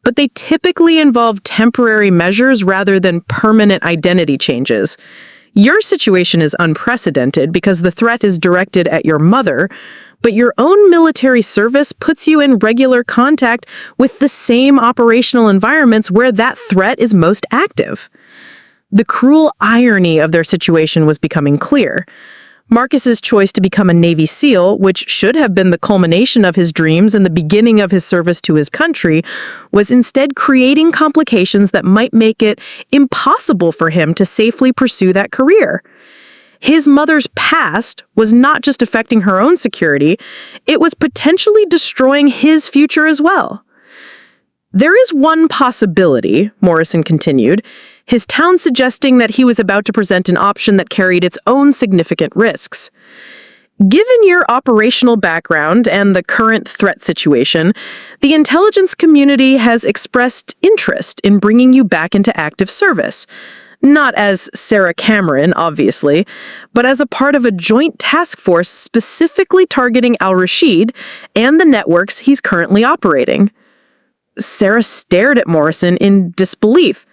but they typically involve temporary measures rather than permanent identity changes. Your situation is unprecedented because the threat is directed at your mother, but your own military service puts you in regular contact with the same operational environments where that threat is most active. The cruel irony of their situation was becoming clear. Marcus's choice to become a Navy SEAL, which should have been the culmination of his dreams and the beginning of his service to his country, was instead creating complications that might make it impossible for him to safely pursue that career. His mother's past was not just affecting her own security, it was potentially destroying his future as well. There is one possibility, Morrison continued, his tone suggesting that he was about to present an option that carried its own significant risks. Given your operational background and the current threat situation, the intelligence community has expressed interest in bringing you back into active service. Not as Sarah Cameron, obviously, but as a part of a joint task force specifically targeting al-Rashid and the networks he's currently operating. Sarah stared at Morrison in disbelief.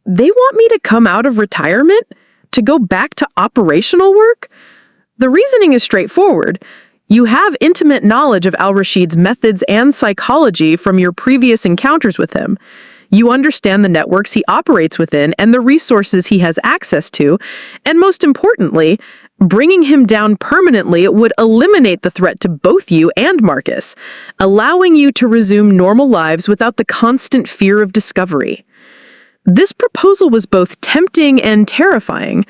They want me to come out of retirement? To go back to operational work? The reasoning is straightforward. You have intimate knowledge of al-Rashid's methods and psychology from your previous encounters with him. You understand the networks he operates within and the resources he has access to, and most importantly, Bringing him down permanently would eliminate the threat to both you and Marcus, allowing you to resume normal lives without the constant fear of discovery. This proposal was both tempting and terrifying.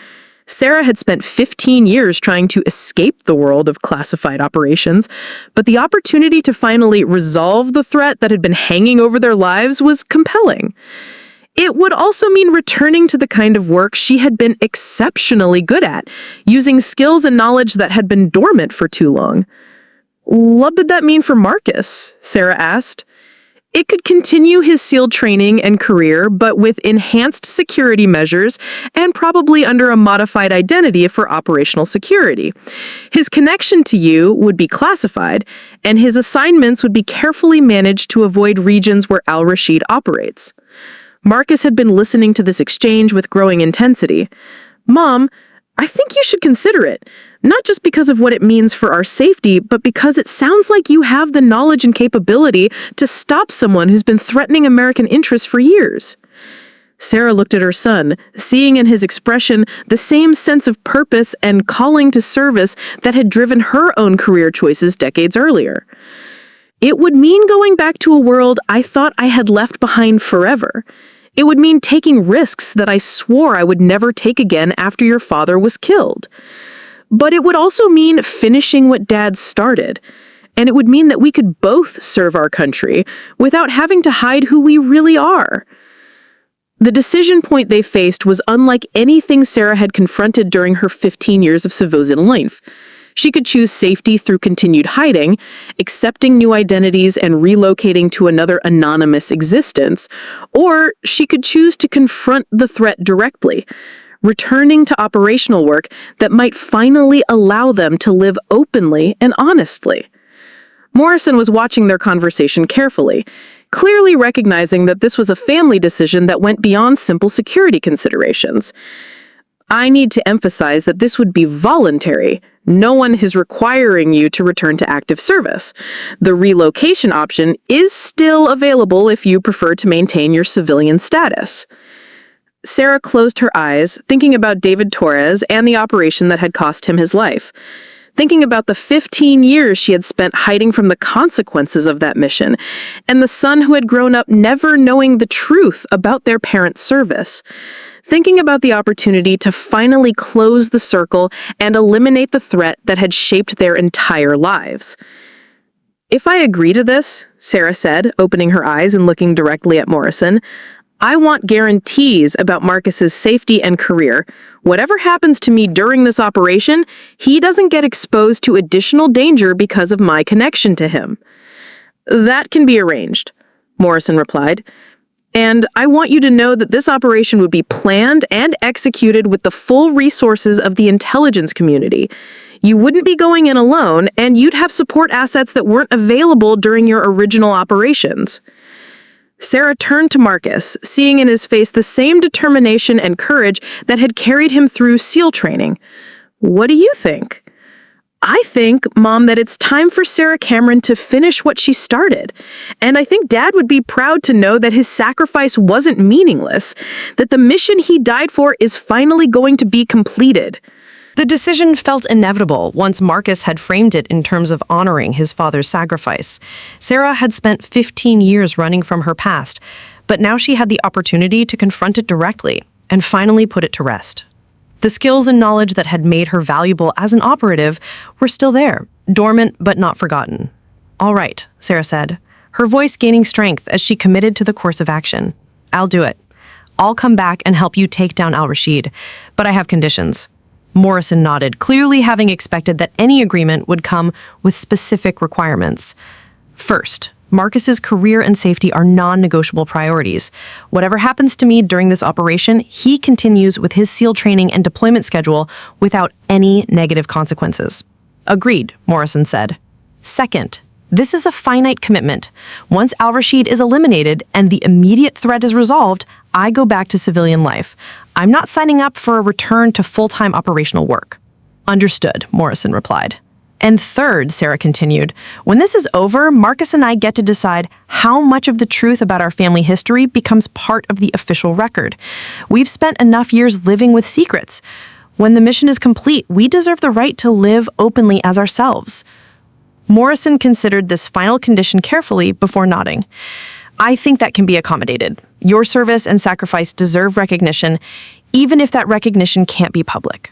Sarah had spent 15 years trying to escape the world of classified operations, but the opportunity to finally resolve the threat that had been hanging over their lives was compelling. It would also mean returning to the kind of work she had been exceptionally good at, using skills and knowledge that had been dormant for too long. What would that mean for Marcus? Sarah asked. It could continue his SEAL training and career, but with enhanced security measures and probably under a modified identity for operational security. His connection to you would be classified, and his assignments would be carefully managed to avoid regions where Al-Rashid operates. Marcus had been listening to this exchange with growing intensity. Mom, I think you should consider it, not just because of what it means for our safety, but because it sounds like you have the knowledge and capability to stop someone who's been threatening American interests for years. Sarah looked at her son, seeing in his expression the same sense of purpose and calling to service that had driven her own career choices decades earlier. It would mean going back to a world I thought I had left behind forever. It would mean taking risks that I swore I would never take again after your father was killed. But it would also mean finishing what Dad started. And it would mean that we could both serve our country without having to hide who we really are. The decision point they faced was unlike anything Sarah had confronted during her 15 years of civilian life. She could choose safety through continued hiding, accepting new identities and relocating to another anonymous existence, or she could choose to confront the threat directly, returning to operational work that might finally allow them to live openly and honestly. Morrison was watching their conversation carefully, clearly recognizing that this was a family decision that went beyond simple security considerations. I need to emphasize that this would be voluntary. No one is requiring you to return to active service. The relocation option is still available if you prefer to maintain your civilian status. Sarah closed her eyes, thinking about David Torres and the operation that had cost him his life. Thinking about the 15 years she had spent hiding from the consequences of that mission, and the son who had grown up never knowing the truth about their parents' service. Thinking about the opportunity to finally close the circle and eliminate the threat that had shaped their entire lives. If I agree to this, Sarah said, opening her eyes and looking directly at Morrison, I want guarantees about Marcus's safety and career. Whatever happens to me during this operation, he doesn't get exposed to additional danger because of my connection to him. That can be arranged, Morrison replied. And I want you to know that this operation would be planned and executed with the full resources of the intelligence community. You wouldn't be going in alone, and you'd have support assets that weren't available during your original operations. Sarah turned to Marcus, seeing in his face the same determination and courage that had carried him through SEAL training. What do you think? I think, Mom, that it's time for Sarah Cameron to finish what she started. And I think Dad would be proud to know that his sacrifice wasn't meaningless, that the mission he died for is finally going to be completed. The decision felt inevitable once Marcus had framed it in terms of honoring his father's sacrifice. Sarah had spent 15 years running from her past, but now she had the opportunity to confront it directly and finally put it to rest. The skills and knowledge that had made her valuable as an operative were still there, dormant but not forgotten. All right, Sarah said, her voice gaining strength as she committed to the course of action. I'll do it. I'll come back and help you take down Al-Rashid, but I have conditions. Morrison nodded, clearly having expected that any agreement would come with specific requirements. First, Marcus's career and safety are non-negotiable priorities. Whatever happens to me during this operation, he continues with his SEAL training and deployment schedule without any negative consequences. Agreed, Morrison said. Second, this is a finite commitment. Once Al-Rashid is eliminated and the immediate threat is resolved, I go back to civilian life. I'm not signing up for a return to full-time operational work. Understood, Morrison replied. And third, Sarah continued, when this is over, Marcus and I get to decide how much of the truth about our family history becomes part of the official record. We've spent enough years living with secrets. When the mission is complete, we deserve the right to live openly as ourselves. Morrison considered this final condition carefully before nodding. I think that can be accommodated. Your service and sacrifice deserve recognition, even if that recognition can't be public.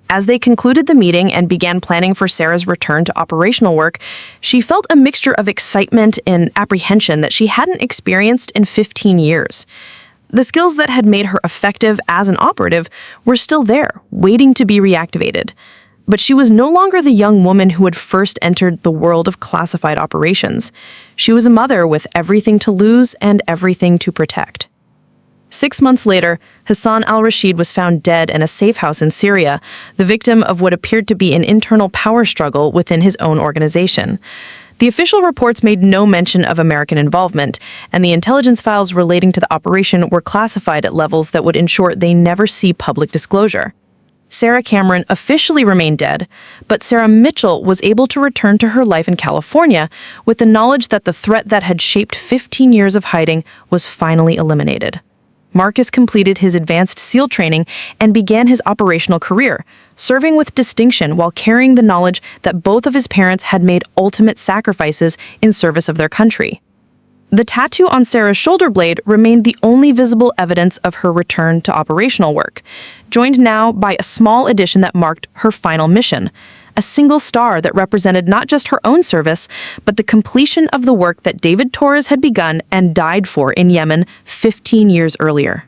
As they concluded the meeting and began planning for Sarah's return to operational work, she felt a mixture of excitement and apprehension that she hadn't experienced in 15 years. The skills that had made her effective as an operative were still there, waiting to be reactivated. But she was no longer the young woman who had first entered the world of classified operations. She was a mother with everything to lose and everything to protect. 6 months later, Hassan al-Rashid was found dead in a safe house in Syria, the victim of what appeared to be an internal power struggle within his own organization. The official reports made no mention of American involvement, and the intelligence files relating to the operation were classified at levels that would ensure they never see public disclosure. Sarah Cameron officially remained dead, but Sarah Mitchell was able to return to her life in California with the knowledge that the threat that had shaped 15 years of hiding was finally eliminated. Marcus completed his advanced SEAL training and began his operational career, serving with distinction while carrying the knowledge that both of his parents had made ultimate sacrifices in service of their country. The tattoo on Sarah's shoulder blade remained the only visible evidence of her return to operational work, joined now by a small addition that marked her final mission, a single star that represented not just her own service, but the completion of the work that David Torres had begun and died for in Yemen 15 years earlier.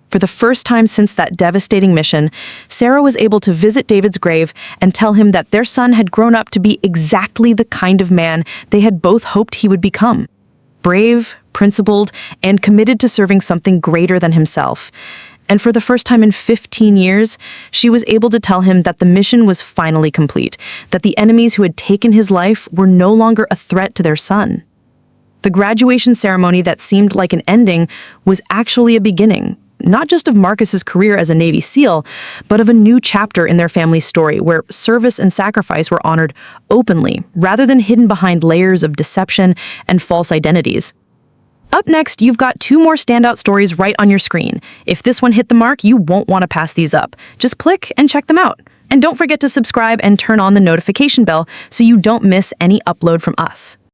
For the first time since that devastating mission, Sarah was able to visit David's grave and tell him that their son had grown up to be exactly the kind of man they had both hoped he would become. Brave, principled, and committed to serving something greater than himself. And for the first time in 15 years, she was able to tell him that the mission was finally complete, that the enemies who had taken his life were no longer a threat to their son. The graduation ceremony that seemed like an ending was actually a beginning, not just of Marcus's career as a Navy SEAL, but of a new chapter in their family's story where service and sacrifice were honored openly, rather than hidden behind layers of deception and false identities. Up next, you've got 2 more standout stories right on your screen. If this one hit the mark, you won't want to pass these up. Just click and check them out. And don't forget to subscribe and turn on the notification bell so you don't miss any upload from us.